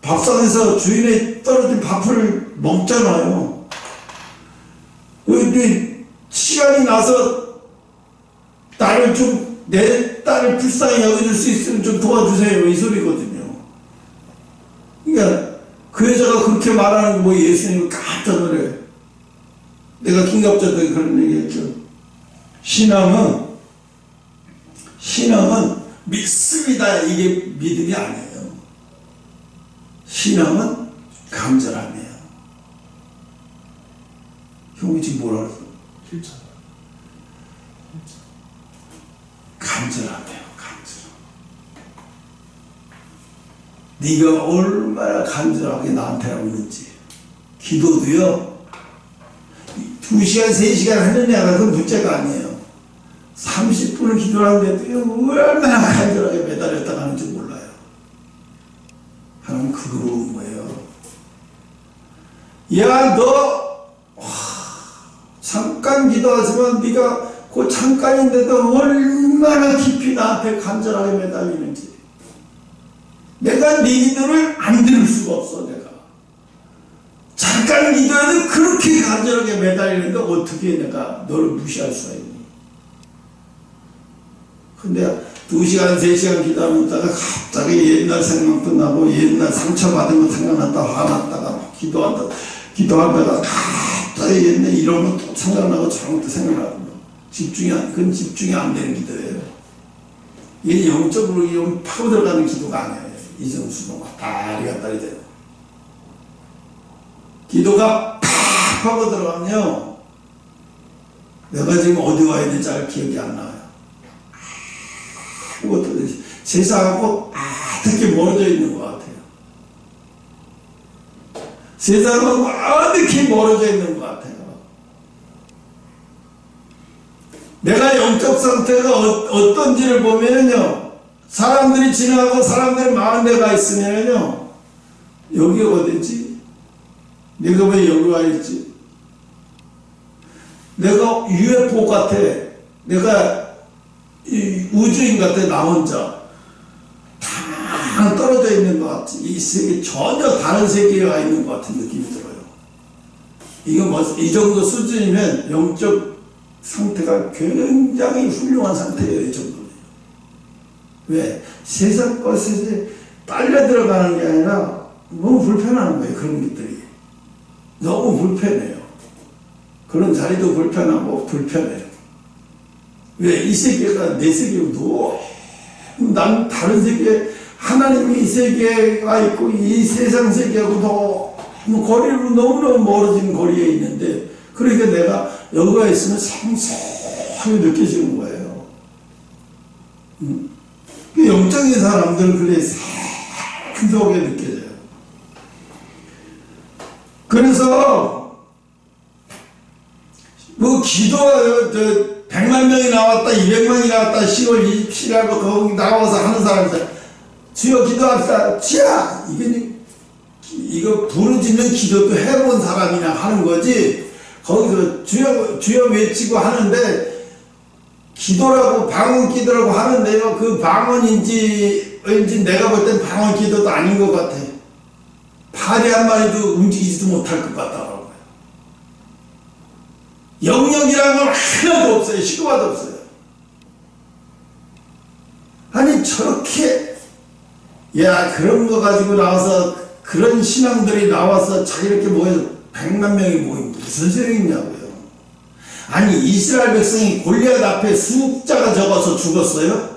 밥상에서 주인에 떨어진 밥을 먹잖아요. 근데 시간이 나서 내 딸을 불쌍히 여겨줄 수 있으면 좀 도와주세요. 이 소리거든요. 그러니까 그 여자가 그렇게 말하는 거 예수님을 깜짝 놀래. 내가 김갑자도 그런 얘기했죠. 신앙은 믿습니다. 이게 믿음이 아니에요. 신앙은 간절함이에요. 형이 지금 뭐라 그랬어? 간절함이에요. 간절함. 네가 얼마나 간절하게 나한테 오는지. 기도도요. 2시간, 3시간 하느냐가 그 문제가 아니에요. 30분을 기도하는데도 얼마나 간절하게 매달렸다 가는지 몰라요. 하나님 그거로 온 거예요. 야, 너 잠깐 기도하지만 네가 그 잠깐인데도 얼마나 깊이 나한테 간절하게 매달리는지. 내가 네 기도를 안 들을 수가 없어. 내가 잠깐 기도해도 그렇게 간절하게 매달리는데 어떻게 내가 너를 무시할 수가 있니? 근데 2시간, 3시간 기도하면 있다가 갑자기 옛날 생각도 나고 옛날 상처받은 거 생각났다 화났다가 기도하다가 갑자기 옛날 이런 것도 생각나고 저런 것도 생각나고 그건 집중이 안 되는 기도예요. 이게 영적으로 파고 들어가는 기도가 아니에요. 이정수도 다리 돼요. 기도가 팍 하고 들어가면요, 내가 지금 어디 와야 될지 잘 기억이 안 나요. 그것도 세상하고 어떻게 멀어져 있는 것 같아요. 세상하고 어떻게 멀어져 있는 것 같아요. 내가 영적 상태가 어떤지를 보면요, 사람들이 지나가고 사람들이 많은 데가 있으면요, 여기가 어디지? 내가 왜 여기 와 있지? 내가 UFO 같아. 내가 우주인 같아. 나 혼자 다 떨어져 있는 것 같지. 이 세계 전혀 다른 세계에 와 있는 것 같은 느낌이 들어요. 이거 뭐 이 정도 수준이면 영적 상태가 굉장히 훌륭한 상태예요. 이 정도는. 왜? 세상 것에 빨려 들어가는 게 아니라 너무 불편한 거예요. 그런 것들이 너무 불편해요. 그런 자리도 불편하고 불편해요. 왜? 이 세계가 내 세계고 난 다른 세계, 하나님이 이 세계가 있고 이 세상 세계하고 더 거리로 너무너무 멀어진 거리에 있는데, 그러니까 내가 여기가 있으면 생소하게 느껴지는 거예요. 영적인 사람들은 그래 생소하게 느껴져요. 그래서 뭐 기도가 100만 명이 나왔다, 200만이 나왔다, 10월 27일하고 거기 나와서 하는 사람들, 주여 기도합시다. 주야! 이거 부르짖는 기도도 해본 사람이나 하는 거지, 거기서 주여 외치고 하는데, 기도라고 방언 기도라고 하는데요, 그 방언인지 내가 볼 땐 방언 기도도 아닌 것 같아. 파리 한 마리도 움직이지도 못할 것 같더라고요. 영역이라는 건 하나도 없어요. 시도가도 없어요. 아니 저렇게 그런 거 가지고 나와서, 그런 신앙들이 나와서 자기 이렇게 모여서 100만 명이 모이면 무슨 소용이 있냐고요. 아니 이스라엘 백성이 골리앗 앞에 숫자가 적어서 죽었어요?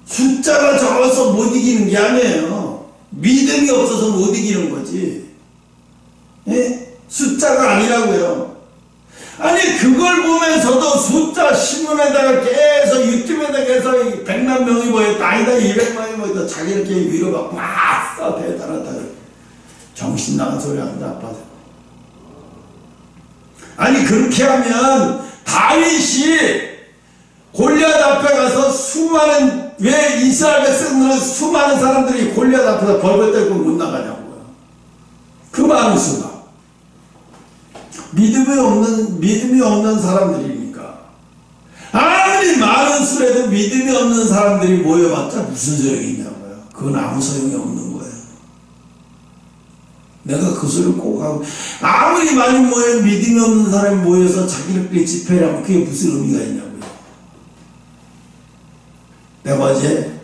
숫자가 적어서 못 이기는 게 아니에요. 믿음이 없어서 못 이기는 거지. 예? 숫자가 아니라고요. 아니 그걸 보면서도 숫자 신문에다가 계속 유튜브에다가 계속 100만 명이 모였다, 아니다 200만이 모였다, 자기 이렇게 위로받고 아싸 대단하다, 정신 나간 소리 하는데 아파서. 아니 그렇게 하면 다윗이 골리앗 앞에 가서 수많은, 왜 이스라엘 백성들은 수많은 사람들이 골리앗 앞에서 벌벌 떨고 못 나가냐고요. 그 많은 수가 믿음이 없는 사람들이니까. 아무리 많은 수라도 믿음이 없는 사람들이 모여봤자 무슨 소용이 있냐고요. 그건 아무 소용이 없는 거예요. 내가 그 소리를 꼭 하고, 아무리 많이 모여 믿음이 없는 사람이 모여서 자기들끼리 집회를 하면 그게 무슨 의미가 있냐고요. 내가 어제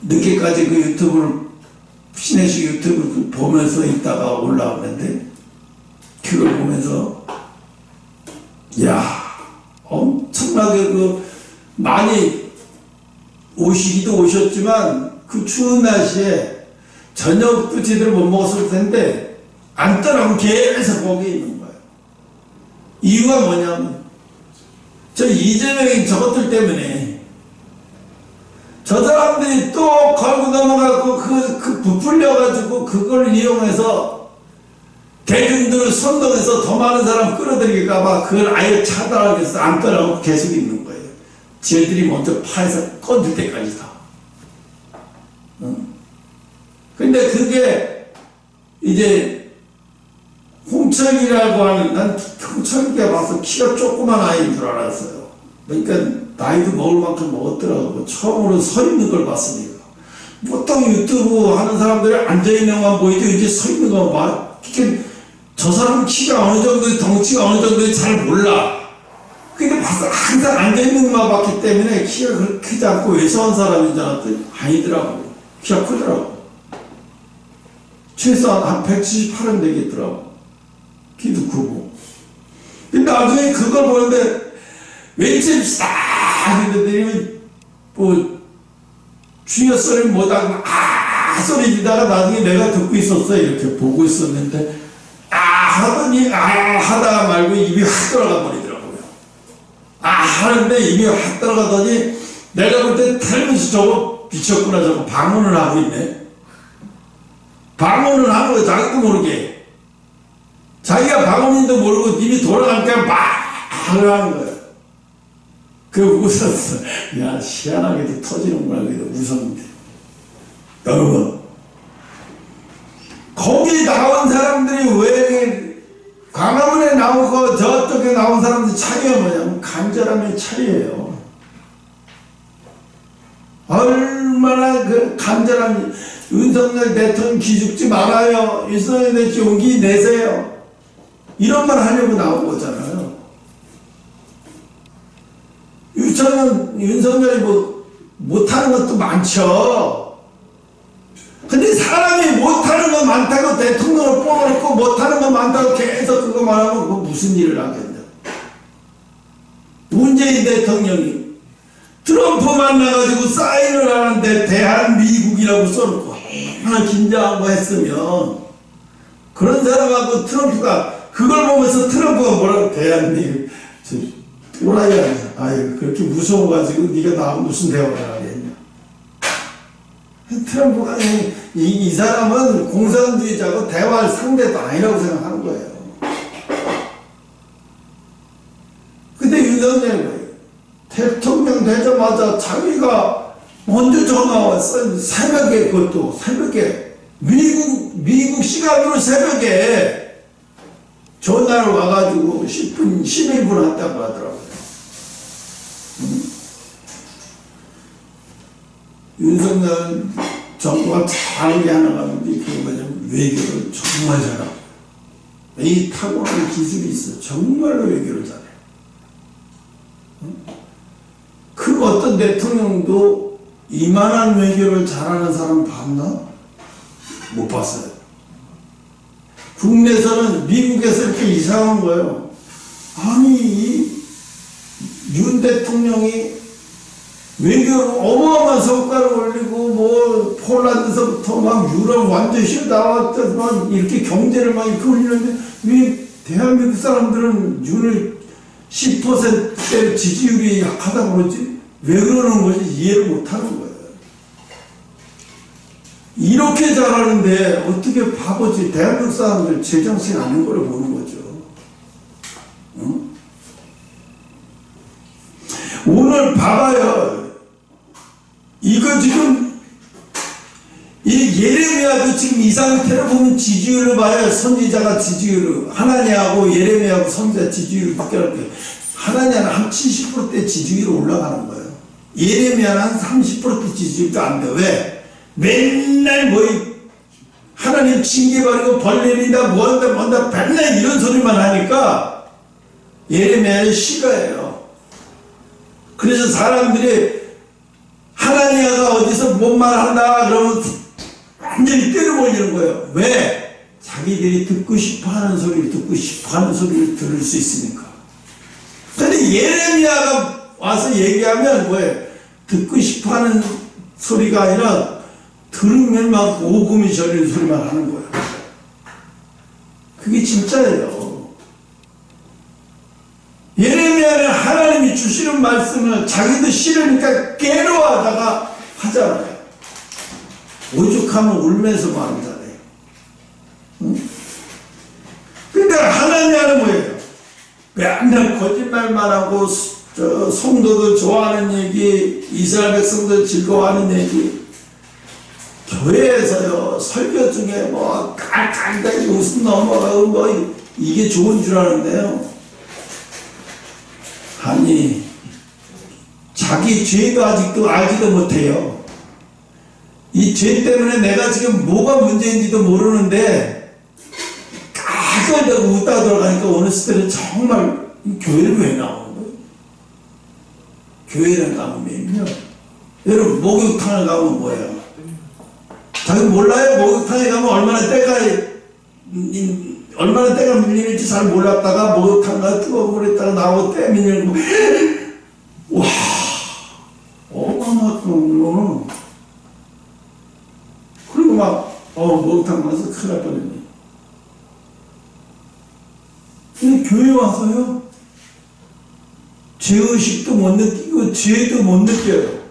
늦게까지 그 유튜브를, 신혜식 유튜브를 보면서 있다가 올라오는데, 그걸 보면서 엄청나게 많이 오시기도 오셨지만 그 추운 날씨에 저녁도 제대로 못 먹었을 텐데 안 떠나고 계속 거기 있는 거예요. 이유가 뭐냐면 저 이재명이 저것들 때문에, 저 사람들이 또 걸고 넘어가고 그 부풀려가지고 그걸 이용해서 대중들을 선동해서 더 많은 사람 끌어들일까봐 그걸 아예 차단하기 위해서 안 떠나고 계속 있는 거예요. 쟤들이 먼저 파에서 꺼질 때까지 다. 근데 그게 이제 홍철기라고 하는, 난 홍철기가 봐서 키가 조그만 아이인 줄 알았어요. 그러니까 나이도 먹을 만큼 먹었더라고. 처음으로 서 있는 걸 봤으니까. 보통 유튜브 하는 사람들이 앉아있는 것만 보이죠. 이제 서 있는 거 봐. 저 사람은 키가 어느 정도, 덩치가 어느 정도 잘 몰라. 근데 봐서 항상 앉아있는 것만 봤기 때문에 키가 그렇게 크지 않고 왜소한 사람인 줄 알았더니 아니더라고. 키가 크더라고. 최소한 한 178은 되겠더라고. 키도 크고. 근데 나중에 그걸 보는데 왼집시다 했는데 주여 소리 못하고 소리 지다가 나중에 내가 듣고 있었어. 이렇게 보고 있었는데 하더니 하다가 말고 입이 확 들어가 버리더라고요. 하는데 입이 확 들어가더니 내가 볼 때 텔레비전 저거 비쳤구나, 저거 방언을 하고 있네. 방언을 하는 거야. 자기도 모르게. 자기가 방언인도 모르고 입이 돌아가니까 막 하는 거예요. 웃었어. 야, 희한하게도 터지는구나. 그래도 웃었는데. 여러분, 거기 나온 사람들이 왜 광화문에 나오고 저쪽에 나온 사람들 차이가 뭐냐면 간절함의 차이예요. 얼마나 그 간절함이. 윤석열 대통령 기죽지 말아요. 윤석열 대통령 용기 내세요. 이런 말 하려고 나온 거잖아요. 윤석열이 못하는 것도 많죠. 근데 사람이 못하는 거 많다고 대통령을 뽑아놓고 못하는 거 많다고 계속 그거 말하면 그거 무슨 일을 하겠냐. 문재인 대통령이 트럼프 만나가지고 사인을 하는데 대한미국이라고 써놓고 얼마나 긴장하고 했으면 그런 사람하고 트럼프가 그걸 보면서 트럼프가 뭐라고 대한미국 또라이야. 아유 그렇게 무서워가지고 네가 나하고 무슨 대화를 하겠냐. 트럼프가 이 사람은 공산주의자고 대화할 상대도 아니라고 생각하는 거예요. 근데 윤석열이 대통령 되자마자 자기가 먼저 전화 왔어. 새벽에, 그것도 새벽에 미국 시간으로 새벽에 전화를 와가지고 10분 11분 한다고 하더라고요. 윤석열 정부가 잘하는 게 하나가 있는데 그게 뭐냐면 외교를 정말 잘하고 이 탁월한 기술이 있어요. 정말로 외교를 잘해요. 그 어떤 대통령도 이만한 외교를 잘하는 사람 봤나? 못 봤어요. 국내에서는 미국에서 이렇게 이상한 거예요. 아니 이 윤 대통령이 외교를 어마어마한 성과를 올리고 뭐 폴란드서부터 막 유럽 완전히 나왔더만 이렇게 경제를 막 이렇게 올리는데 왜 대한민국 사람들은 윤을 10%대 지지율이 약하다고 그러지? 왜 그러는 거지? 이해를 못하는 거예요. 이렇게 잘하는데 어떻게 바보지? 대한민국 사람들 제정신 아닌 걸 보는 거죠. 응? 오늘 봐봐요. 이거 지금 이 예레미야도 지금 이 상태로 보면 지지율을 봐요. 선지자가 지지율을 하나님하고 예레미야하고 선지자 지지율을 바뀌었는데 하나님은 한 70%대 지지율이 올라가는 거예요. 예레미야는 한 30%대 지지율도 안 돼. 왜? 맨날 하나님 징계받고 벌 내린다 뭐한다 맨날 이런 소리만 하니까 예레미야는 싫어해요. 그래서 사람들이 하나님가 어디서 뭔 말한다 그러면 완전히 때려버리는 거예요. 왜? 자기들이 듣고 싶어하는 소리를 들을 수 있으니까. 근데 예레미야가 와서 얘기하면 뭐예요? 듣고 싶어하는 소리가 아니라 들으면 막 오금이 저리는 소리만 하는 거예요. 그게 진짜예요. 예레미야는 하나님이 주시는 말씀을 자기도 싫으니까 괴로워하다가 하잖아요. 오죽하면 울면서 말하잖아요. 응? 근데 하나님은 뭐예요? 맨날 거짓말만 하고 성도들 좋아하는 얘기, 이스라엘 백성들 즐거워하는 얘기, 교회에서요 설교 중에 뭐 깔깔깔 웃음 넘어가고 뭐 이게 좋은 줄 아는데요. 아니 자기 죄도 아직도 알지도 못해요. 이 죄 때문에 내가 지금 뭐가 문제인지도 모르는데 까끌다고 웃다 들어가니까 어느 시대는 정말 이 교회를 왜 나오는 거예요? 교회를 나오면요 여러분 목욕탕을 가면 뭐예요? 자기 몰라요? 목욕탕에 가면 얼마나 때가 밀리는지 잘 몰랐다가 목욕탕 가서 뜨거운 물에 있다가 나오고 때 밀리는 거 와 어마어마한 거. 그리고 막 목욕탕 가서 큰일 날 뻔했네. 근데 교회 와서요 죄의식도 못 느끼고 죄도 못 느껴요.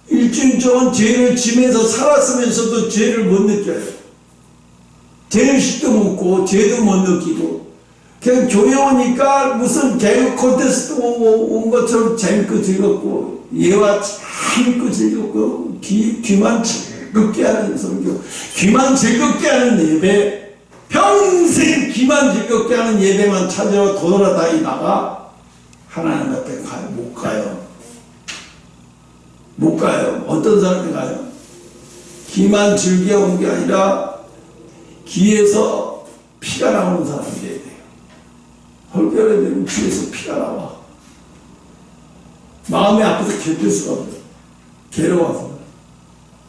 일주일 동안 죄를 지면서 살았으면서도 죄를 못 느껴요. 죄의식도 없고 죄도 못 느끼고 그냥 교회 오니까 무슨 개그 콘테스트 온 것처럼 재밌고 즐겁고 예와 재밌고 즐겁고 귀만 즐겁게 하는 선교, 귀만 즐겁게 하는 예배, 평생 귀만 즐겁게 하는 예배만 찾으러 돌아다니다가 하나님 앞에 못 가요. 못 가요. 어떤 사람이 가요? 귀만 즐겨 온 게 아니라 귀에서 피가 나오는 사람이 돼야 돼요. 헐결에 되면 귀에서 피가 나와. 마음이 아파서 견딜 수가 없어요. 괴로워서.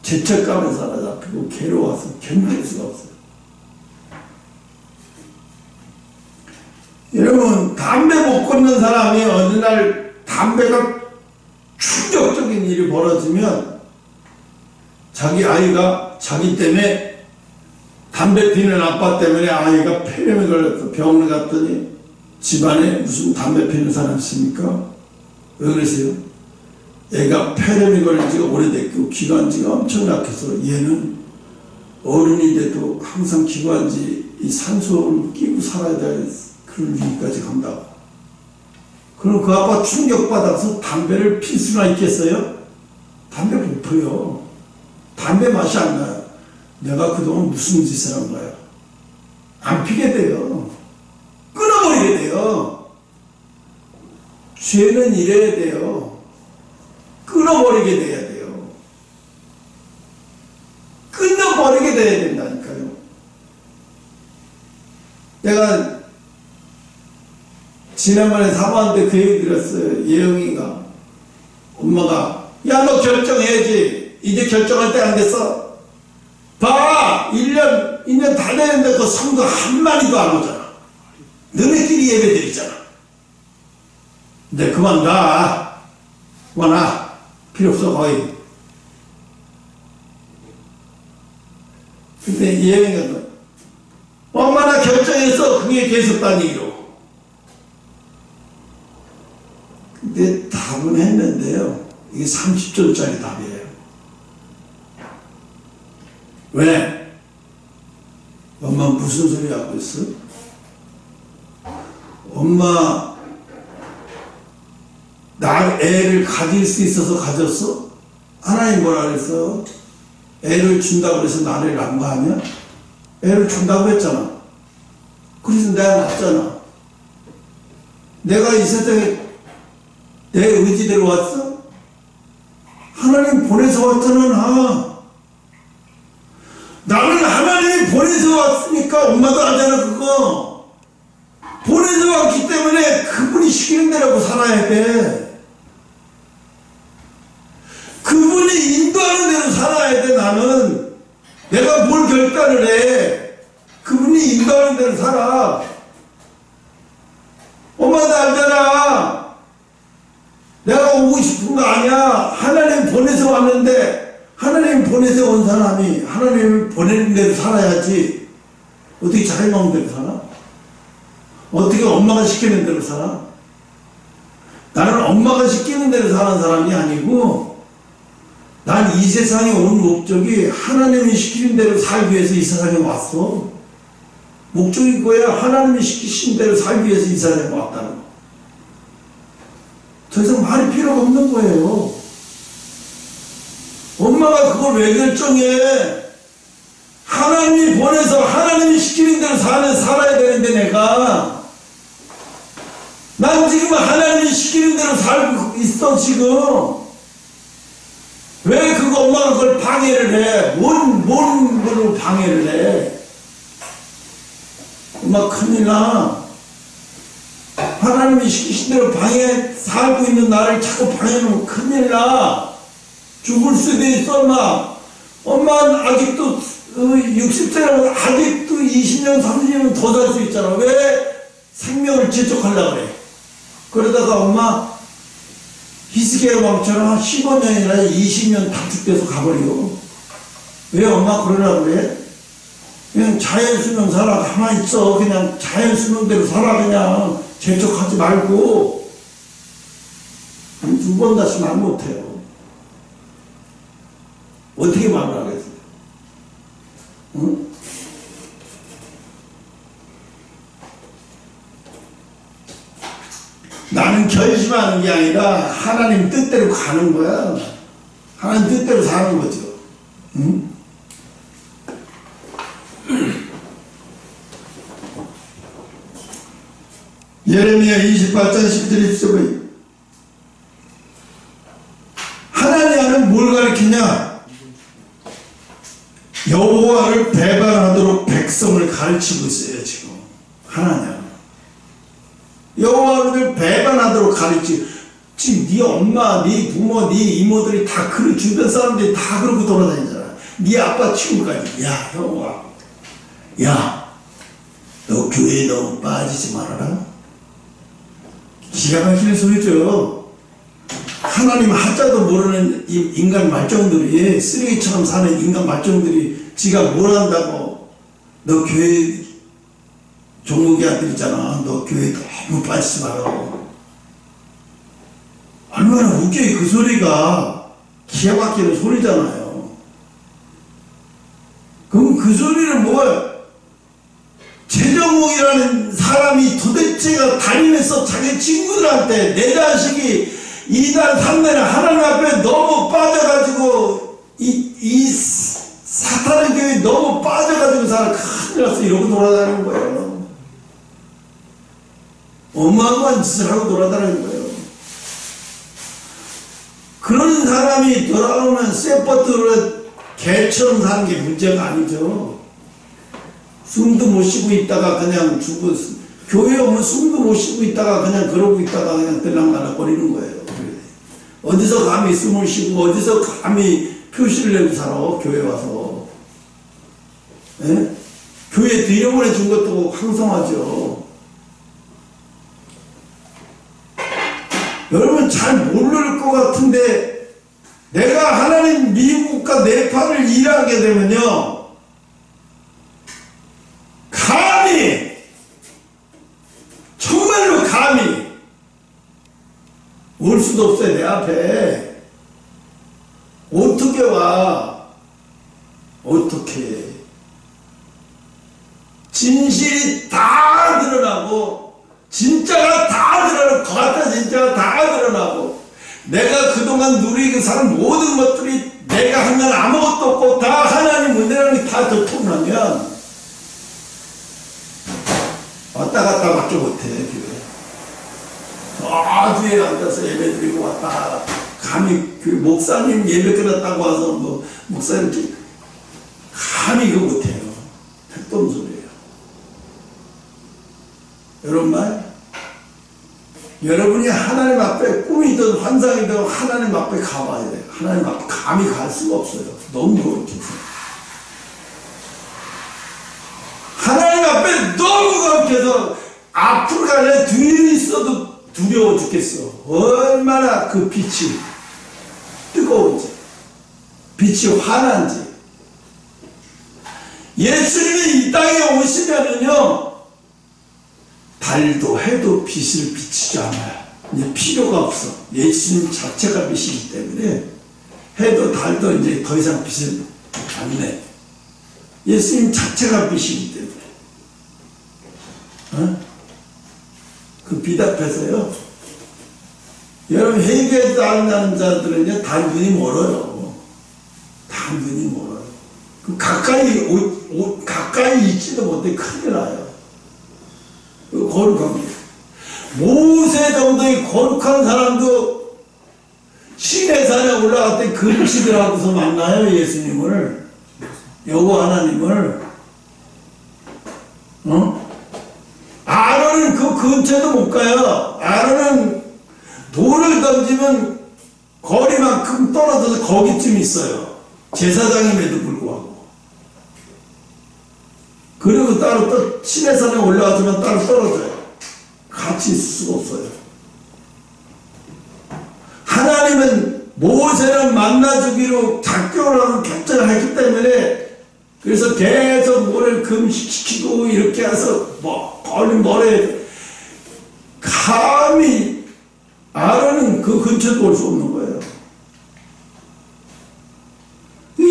죄책감에 사로잡히고 괴로워서 견딜 수가 없어요. 여러분, 담배 못 끊는 사람이 어느 날 담배가 충격적인 일이 벌어지면 자기 아이가 자기 때문에 담배 피는 아빠 때문에 아이가 폐렴에 걸려서 병원에 갔더니 집안에 무슨 담배 피는 사람 있습니까? 왜 그러세요? 애가 폐렴에 걸린 지가 오래됐고 기관지가 엄청 약해서 얘는 어른이 돼도 항상 기관지 이 산소를 끼고 살아야 될 그런 위기까지 간다고. 그럼 그 아빠 충격받아서 담배를 필 수나 있겠어요? 담배 못 펴요. 담배 맛이 안 나요. 내가 그동안 무슨 짓을 한 거야? 안 피게 돼요. 끊어버리게 돼요. 죄는 이래야 돼요. 끊어버리게 돼야 돼요. 끊어버리게 돼야 된다니까요. 내가 지난번에 사모한테 그 얘기 들었어요. 예영이가 엄마가 야 너 결정해야지. 이제 결정할 때 안 됐어. 봐 1년 다 되는데 그 성도 한 마리도 안 오잖아. 너네끼리 예배 드리잖아. 근데 그만 가. 그만아. 필요 없어 거의. 근데 예영이가 엄마 나 결정했어. 그게 계속 딴 얘기로. 근데 답은 했는데요. 이게 30초짜리 답이에요. 왜? 엄마 무슨 소리 하고 있어? 엄마 나 애를 가질 수 있어서 가졌어? 하나님 뭐라 그랬어? 애를 준다고 그래서 나를 낳은 거 아니야? 애를 준다고 했잖아. 그래서 내가 낳았잖아. 내가 이 세상에 내 의지대로 왔어? 하나님 보내서 왔잖아. 나는 하나님이 보내서 왔으니까 엄마도 알잖아 그거. 보내서 왔기 때문에 그분이 시키는 대로 살아야 돼. 그분이 인도하는 대로 살아야 돼. 나는 내가 뭘 결단을 해. 그분이 인도하는 대로 살아. 엄마도 알잖아. 내가 오고 싶은 거 아니야. 하나님 보내서 왔는데 하나님 보내서 온 사람이 하나님을 보내는 대로 살아야지. 어떻게 자기 마음대로 살아? 어떻게 엄마가 시키는 대로 살아? 나는 엄마가 시키는 대로 사는 사람이 아니고 난 이 세상에 온 목적이 하나님이 시키는 대로 살기 위해서 이 세상에 왔어. 목적이 뭐야? 하나님이 시키신 대로 살기 위해서 이 세상에 왔다는 거. 더 이상 말이 필요가 없는 거예요. 엄마가 그걸 왜 결정해? 하나님이 보내서 하나님이 시키는 대로 살아야 되는데 내가 난 지금 하나님이 시키는 대로 살고 있어 지금. 왜 그거 엄마가 그걸 방해를 해? 뭔 걸로 방해를 해? 엄마 큰일 나. 하나님이 시키신 대로 살고 있는 나를 자꾸 방해하면 큰일 나. 죽을 수도 있어, 엄마. 엄마는 아직도 60세라고 아직도 20년, 30년 더 살 수 있잖아. 왜 생명을 재촉하려고 그래? 그러다가 엄마 히스기야 왕처럼 15년이나 20년 단축돼서 가버려. 왜 엄마 그러려고 그래? 그냥 자연수명 살아. 가만히 있어. 그냥 자연수명대로 살아. 그냥 재촉하지 말고. 두 번 다시 말 못해요. 어떻게 말을 하겠어요? 응? 나는 결심하는 게 아니라 하나님 뜻대로 가는 거야. 하나님 뜻대로 사는 거죠. 응? 예레미야 28장 10절 20절. 하나님은 뭘 가르치냐? 여호와를 배반하도록 백성을 가르치고 있어요. 지금 하나님 여호와를 배반하도록 가르치고, 지금 네 엄마, 네 부모, 네 이모들이 다 그런, 주변 사람들이 다 그러고 돌아다니잖아. 네 아빠 친구까지. 야 여호와, 야 너 교회에 너무 빠지지 말아라. 기가 막히는 소리죠. 하나님 하자도 모르는 이 인간 말종들이, 쓰레기처럼 사는 인간 말종들이 지가 뭘 한다고. 너 교회 종국이 아들 있잖아. 너 교회 너무 빠지지 마라. 얼마나 웃겨요. 그 소리가 기가 막히는 소리잖아요. 그럼 그 소리는 뭐야? 최정옥이라는 사람이 도대체가 다니면서 자기 친구들한테 내 자식이 2단 3단에 하나님 앞에 너무 빠져가지고 이 사탄의 교회에 너무 빠져가지고 사람 큰일 났어 이러고 돌아다니는 거예요. 어마어마한 짓을 하고 돌아다니는 거예요. 그런 사람이 돌아오면 쇠버트로 개처럼 사는 게 문제가 아니죠. 숨도 못 쉬고 있다가 그냥 죽어, 교회 오면 숨도 못 쉬고 있다가 그냥 그러고 있다가 그냥 들락날락거리는 거예요. 어디서 감히 숨을 쉬고 어디서 감히 표시를 내고 살아. 교회 와서. 예? 교회 들여보내준 것도 황송하죠. 여러분 잘 모를 것 같은데, 내가 하나님 미국과 네팔을 일하게 되면요, 감히, 정말로 감히 올 수도 없어요. 내 앞에 어떻게 와? 어떻게? 진실이 다 드러나고 진짜가 다 드러나고, 가짜 진짜가 다 드러나고, 내가 그동안 누리고 산 모든 것들이 내가 하면 아무것도 없고 다 하나님 은혜를 다 덮어놓으면 왔다 갔다 밖에 못해. 저 뒤에 앉아서 예배 드리고 왔다, 감히 그 목사님 예배 끝났다고 와서 뭐 목사님 감히 그거 못해요. 택도 소리예요. 여러분 말, 여러분이 하나님 앞에 꿈이든 환상이든 하나님 앞에 가봐야 돼요. 하나님 앞에 감히 갈 수가 없어요. 너무 거룩해서. 하나님 앞에 너무 거룩해서 앞으로 가려 뒤에 있어도 두려워 죽겠어. 얼마나 그 빛이 뜨거운지, 빛이 환한지. 예수님이 이 땅에 오시면은요, 달도 해도 빛을 비치지 않아요. 이제 필요가 없어. 예수님 자체가 빛이기 때문에 해도 달도 이제 더 이상 빛을 안 내. 예수님 자체가 빛이기 때문에. 그 빛 앞에서요, 여러분 회개에 따르는 자들은요 다 눈이 멀어요. 다 눈이 멀어요. 그 가까이 있지도 못해. 큰일 나요. 거룩합니다. 모세 정도의 거룩한 사람도 시내산에 올라갈 때 금식을 하고서 만나요. 예수님을, 여호와 하나님을. 아론은 그 근처도 못 가요. 아론은 돌을 던지면 거리만큼 떨어져서 거기쯤 있어요. 제사장임에도 불구하고. 그리고 따로 또 시내산에 올라가지만 따로 떨어져요. 같이 있을 수가 없어요. 하나님은 모세를 만나주기로 작정을 하고 결정을 했기 때문에, 그래서 계속 모래를 금식시키고 이렇게 해서 얼른 모래, 감히 아론은 그 근처도 올 수 없는 거예요.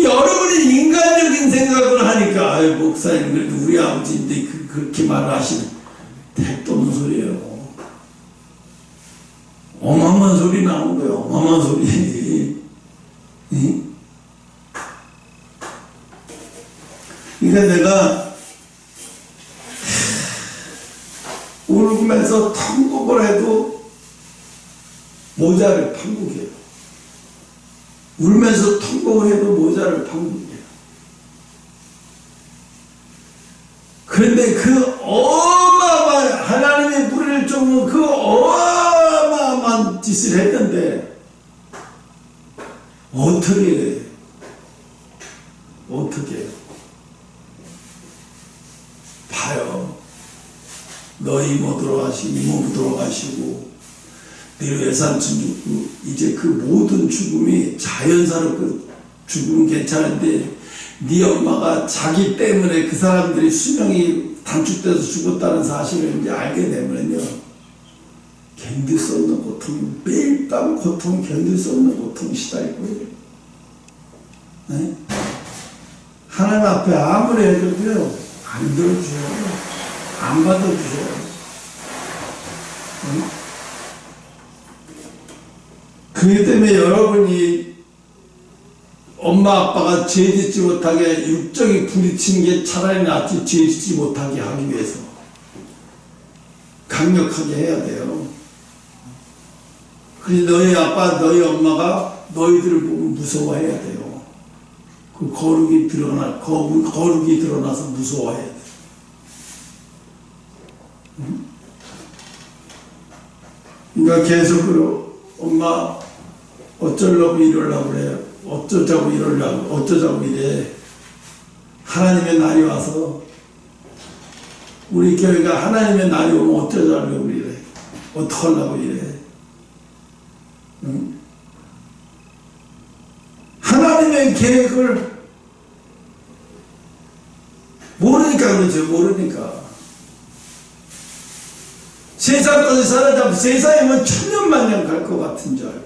여러분이 인간적인 생각을 하니까, 아유, 목사님 그래도 우리 아버지인데 그렇게 말을 하시는, 택도 없는 소리예요. 소리 나오는 거예요. 어마어마한 소리. 그러니까 내가 울면서 통곡을 해도 모자를 판국이에요. 울면서 통곡을 해도 모자를 판국이에요. 그런데 그 어마어마한 하나님의 뿌리를 쫓는 그 어마어마한 짓을 했는데 어떻게 봐요. 너희 이모 돌아가시고 이모부 돌아가시고 네 외삼촌 죽고 이제 그 모든 죽음이 자연사로 그 죽음은 괜찮은데 네 엄마가 자기 때문에 그 사람들이 수명이 단축돼서 죽었다는 사실을 이제 알게 되면요 견딜 수 없는 고통이 매일 밤 고통 견딜 수 없는 고통이 시달리고 네? 하나님 앞에 아무리 해줘도요 안 들어줘요. 안 받아주셔요. 응? 그렇기 때문에 여러분이 엄마 아빠가 죄짓지 못하게 육적이 부딪힌 게 차라리 낫지 죄짓지 못하게 하기 위해서 강력하게 해야 돼요. 그래서 너희 아빠 너희 엄마가 너희들을 보고 무서워해야 돼요. 그 거룩이 드러나서 무서워해야 돼요. 응? 그러니까 계속으로 엄마 어쩌려고 이러려고 그래요. 어쩌자고 이래. 하나님의 날이 와서 우리 교회가 하나님의 날이 오면 어쩌자고 이래. 어떡하려고 이래. 응? 하나님의 계획을 모르니까 그러죠. 모르니까. 세상까지 사라잡고 세상이면 천년만년 갈 것 같은 줄 알고.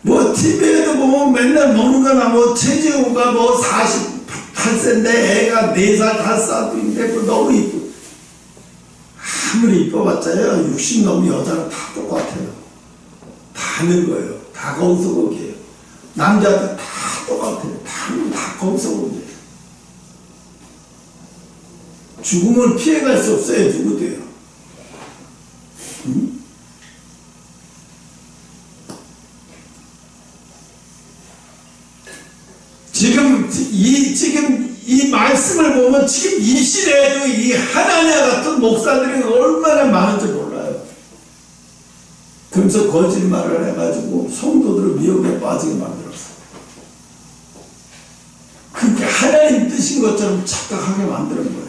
뭐 TV에도 보면 맨날 먹는 거나 뭐 최재우가 뭐 48세인데 애가 4살 5살인데 뭐 너무 이쁘. 아무리 이뻐봤자요 60 넘은 여자는 다 똑같아요. 다 늙어요. 다 거기서 거기에요. 남자도 다 똑같아요. 다 거기서 거기에요. 죽음을 피해갈 수 없어요. 누구도요. 응? 지금 이 말씀을 보면 지금 이 시대에도 이 하나냐 같은 목사들이 얼마나 많은지 몰라요. 그래서 거짓말을 해가지고 성도들을 미혹에 빠지게 만들었어요. 그게 하나님 뜻인 것처럼 착각하게 만드는 거예요.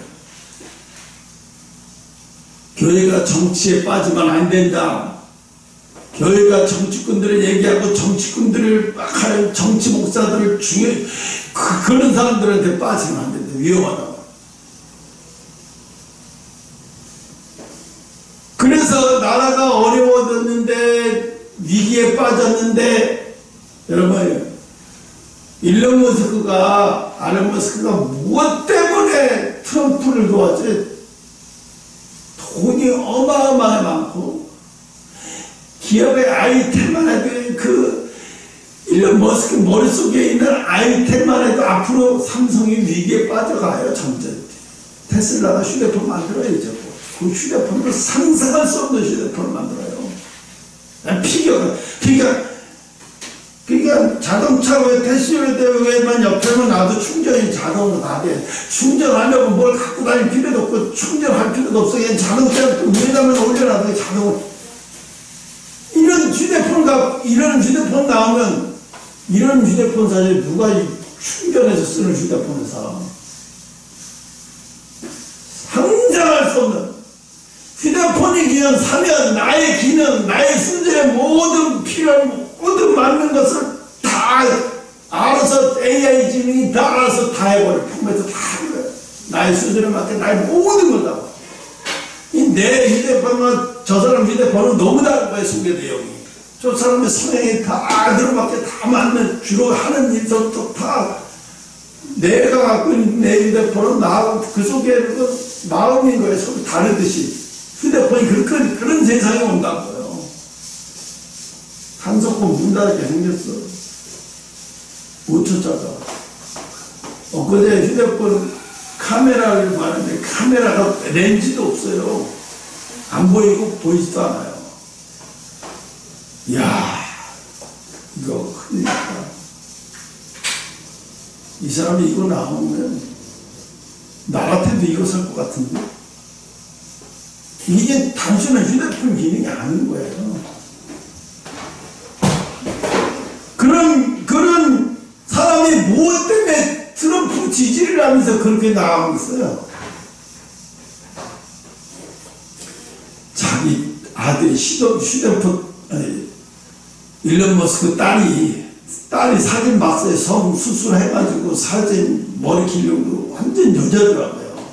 교회가 정치에 빠지면 안 된다. 교회가 정치꾼들을 얘기하고 정치꾼들을 막 하는 정치 목사들을 중에 그런 사람들한테 빠지면 안 된다. 위험하다고. 그래서 나라가 어려워졌는데 위기에 빠졌는데 여러분 일론 머스크가 무엇 때문에 트럼프를 도왔지? 돈이 어마어마하게 많고 기업의 아이템만 해도 그 일론 머스크 머릿속에 있는 아이템만 해도 앞으로 삼성이 위기에 빠져가요. 점점 테슬라가 휴대폰 만들어야죠. 그 휴대폰도 상상할 수 없는 휴대폰을 만들어요. 그러니까 자동차 왜 테슬라 대회만 옆에만 놔도 충전이 자동으로 다 돼. 충전하려면 뭘 갖고 다닐 필요도 없고 충전할 필요도 없어. 그냥 자동차를 또 위에다만 올려놔도 자동으로. 이런 휴대폰 나오면 이런 휴대폰 사실 누가 충전해서 쓰는 휴대폰을 사. 상상할 수 없는 휴대폰이 그냥 사면 나의 기능, 나의 수준에 모든 필요한 모든 맞는 것을 다 알아서 AI 지능이 다 알아서 다 해버려. 컴퓨터 다 해버려. 나의 수준에 맞게 나의 모든 걸 다. 내 휴대폰과 저 사람 휴대폰은 너무 다른 거야. 속의 내용이. 저 사람의 성향이 다 들어맞게 다 맞는 주로 하는 일도 다 내가 갖고 있는 내 휴대폰은 나하고 그 속에 그 마음인 거예요. 서로 다르듯이. 휴대폰이 그런 세상이 온다고요. 한석봉 문 닫게 생겼어. 못 쫓아가. 엊그제 휴대폰 카메라를 봤는데 카메라가 렌즈도 없어요. 안 보이고 보이지도 않아요. 이야, 이거 큰일이다. 이 사람이 이거 나오면 나 같아도 이거 살 것 같은데. 이게 단순한 휴대폰 기능이 아닌 거예요. 그런 사람이 무엇 때문에 트럼프 지지를 하면서 그렇게 나가고 있어요. 자기 아들이 휴대폰, 일론 머스크 딸이 사진 봤어요. 성 수술해가지고 사진 머리 기르고 완전 여자더라고요.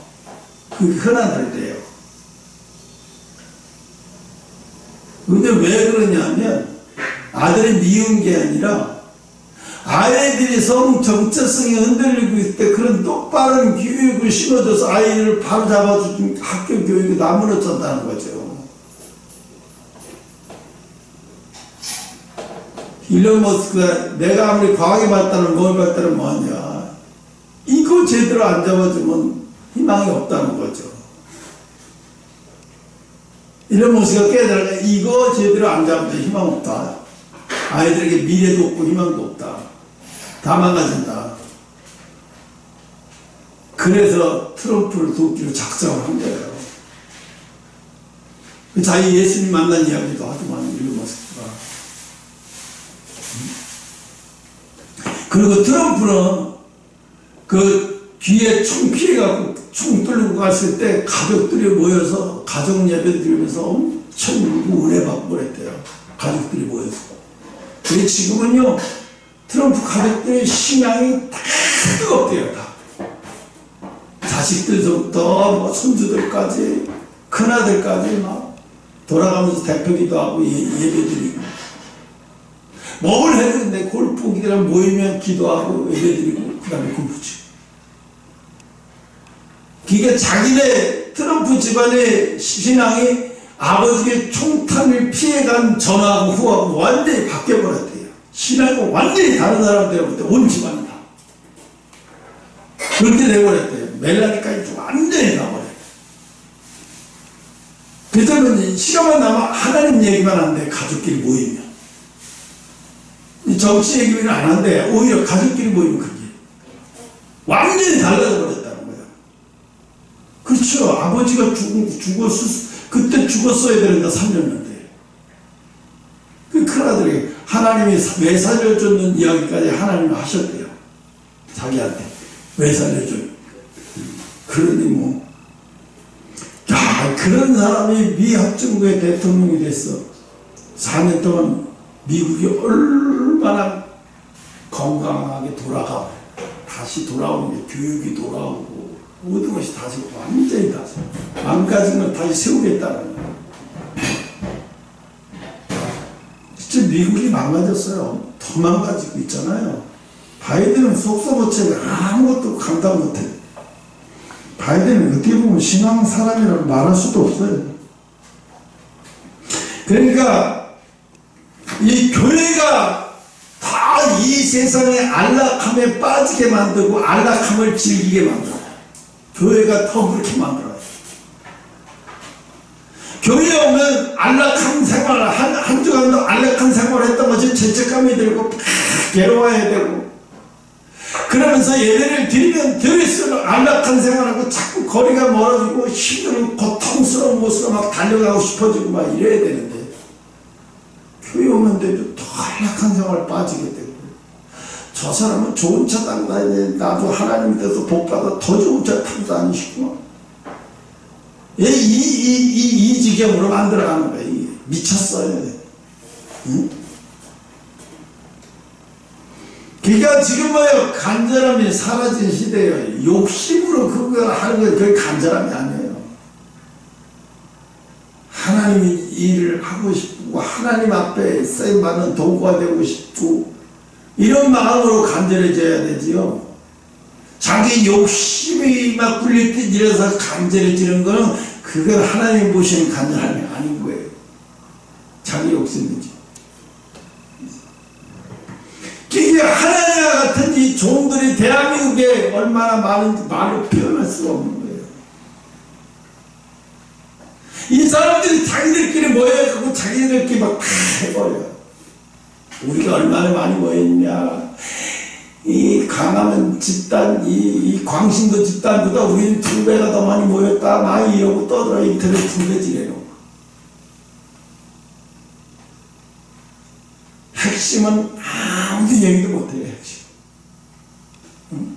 그게 흔한 일이에요. 근데 왜 그러냐면 아들이 미운 게 아니라 아이들이 성 정체성이 흔들리고 있을 때 그런 똑바른 교육을 심어줘서 아이를 바로 잡아주는 학교 교육이 나무너졌다는 거죠. 일론 머스크가 내가 아무리 과학의 발달을 뭘 발달을 뭐하냐, 이거 제대로 안 잡아주면 희망이 없다는 거죠. 일론 머스크가 깨달아 이거 제대로 안 잡아주면 희망 없다. 아이들에게 미래도 없고 희망도 없다. 다 망가진다. 그래서 트럼프를 돕기로 작정을 한 거예요. 자기 예수님 만난 이야기도 하더만 일론 머스크가. 그리고 트럼프는 그 뒤에 총 피해갖고 총 뚫고 갔을 때 가족들이 모여서 가족 예배 드리면서 엄청 울고 은혜 받고 그랬대요. 가족들이 모여서. 근데 지금은요, 트럼프 가족들의 신앙이 다 뜨겁대요. 다. 자식들부터 뭐 손주들까지 큰아들까지 막 돌아가면서 대표기도 하고 예배드리고, 뭘 해도 근데 골프기랑 모이면 기도하고 예배드리고 그 다음에 공부지. 그러니까 자기네 트럼프 집안의 신앙이 아버지의 총탄을 피해간 전하고 후하고 완전히 바뀌어버렸대요. 신앙이 완전히 다른 사람 되어버렸대요. 온 집안이 다. 그렇게 돼버렸대요. 멜라니까지 완전히 나버렸대요. 그때는 시간만 남아 하나님 얘기만 한대. 가족끼리 모이면. 정치 얘기는 안 한대. 오히려 가족끼리 모이면 그게 완전히 달라져 버렸다는 거예요. 그렇죠. 아버지가 그때 죽었어야 되는데 살렸는데. 그 큰아들이 하나님이 왜 살려줬는 이야기까지 하나님이 하셨대요. 자기한테 왜 살려줘. 그러니 뭐, 야, 그런 사람이 미 합중국의 대통령이 됐어. 4년 동안 미국이 얼마나 건강하게 돌아가고 다시 돌아오는 게 교육이 돌아오고 모든 것이 다시 완전히 다시 망가진 걸 다시 세우겠다는 거예요. 진짜 미국이 망가졌어요. 더 망가지고 있잖아요. 바이든은 속서무책 아무것도 감당 못해. 바이든은 어떻게 보면 신앙 사람이라고 말할 수도 없어요. 그러니까 이 교회가 다 이 세상의 안락함에 빠지게 만들고 안락함을 즐기게 만들어요. 교회가 더 그렇게 만들어요. 교회에 오면 안락한 생활, 한 주간도 안락한 생활을 했던 것이 죄책감이 들고 괴로워야 되고, 그러면서 예배를 드리면 드릴수록 안락한 생활하고 자꾸 거리가 멀어지고 힘들고 고통스러운 모습으로 막 달려가고 싶어지고 막 이래야 되는데, 교회 오면 돼도 더 안락한 생활 빠지게 되고, 저 사람은 좋은 차 타고 다니는데 나도 하나님 밑에서 복 받아 더 좋은 차 타고 다니시구나. 이 지경으로 만들어가는 거예요. 미쳤어요. 응? 그러니까 지금 뭐예요? 간절함이 사라진 시대예요. 욕심으로 그걸 하는 게 그게 간절함이 아니에요. 하나님이 일을 하고 싶고 하나님 앞에 쓰임받는 도구가 되고 싶고 이런 마음으로 간절해져야 되지요. 자기 욕심이 막 굴릴 때 이래서 간절해지는 거는 그건 하나님 보시는 간절함이 아닌 거예요. 자기 욕심이지. 이게 하나님과 같은 이 종들이 대한민국에 얼마나 많은지 말로 표현할 수가 없는 거예요. 이 사람들이 자기들끼리 모여가지고 자기들끼리 막 다 해버려요. 우리가 얼마나 많이 모였냐. 이 강화문 집단, 이 광신도 집단보다 우리는 2배가 더 많이 모였다. 막 이러고 떠들어 인터넷 분배지래요. 핵심은 아무도 얘기도 못해요. 핵심. 응?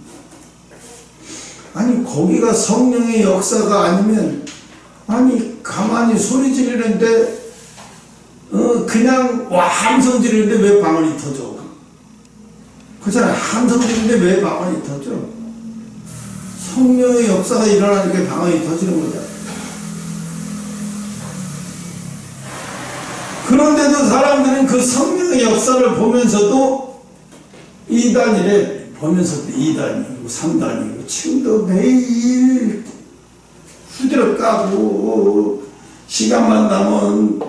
아니 거기가 성령의 역사가 아니면 아니 가만히 소리 지르는데 그냥 함성 지르는데 왜 방언이 터져? 그렇잖아요. 함성 지르는데 왜 방언이 터져? 성령의 역사가 일어나니까 방언이 터지는 거죠. 그런데도 사람들은 그 성령의 역사를 보면서도 2단이래. 보면서도 2단이고 3단이고 지금도 매일 후드를 까고 시간만 나면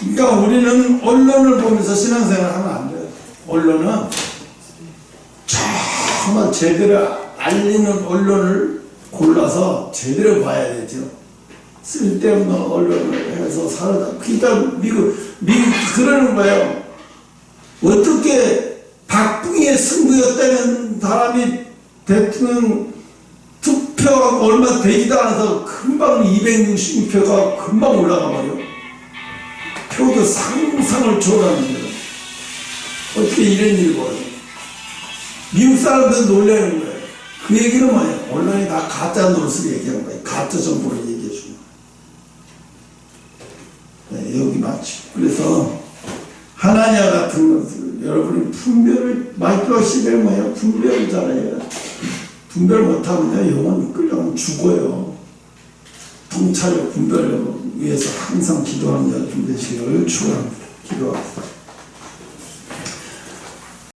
그러니까 우리는 언론을 보면서 신앙생활을 하면 안 돼요. 언론은 정말 제대로 알리는 언론을 골라서 제대로 봐야 되죠. 쓸데없는 언론을 해서 살아다. 그러니까 미국 그러는 거예요. 어떻게 박빙의 승부였다는 사람이 대통령 투표가 얼마 되지도 않아서 금방 266표가 금방 올라가 버려. 표도 상상을 초월하는 거예요. 어떻게 이런 일이 벌어져? 미국 사람들은 놀라는 거예요. 그 얘기는 뭐예요? 언론이 다 가짜 노릇을 얘기하는 거예요. 가짜 정보를 얘기해 주는 거예요. 네, 여기 맞죠. 그래서 하나님과 같은 것을 여러분이 분별을 마이크로 시벨 뭐예요? 분별을 잘해요. 분별 못하면요 영혼 끌려가면 죽어요. 통찰력 분별을 위해서 항상 기도하는 여러분 되시기를 축원합니다. 기도하세요.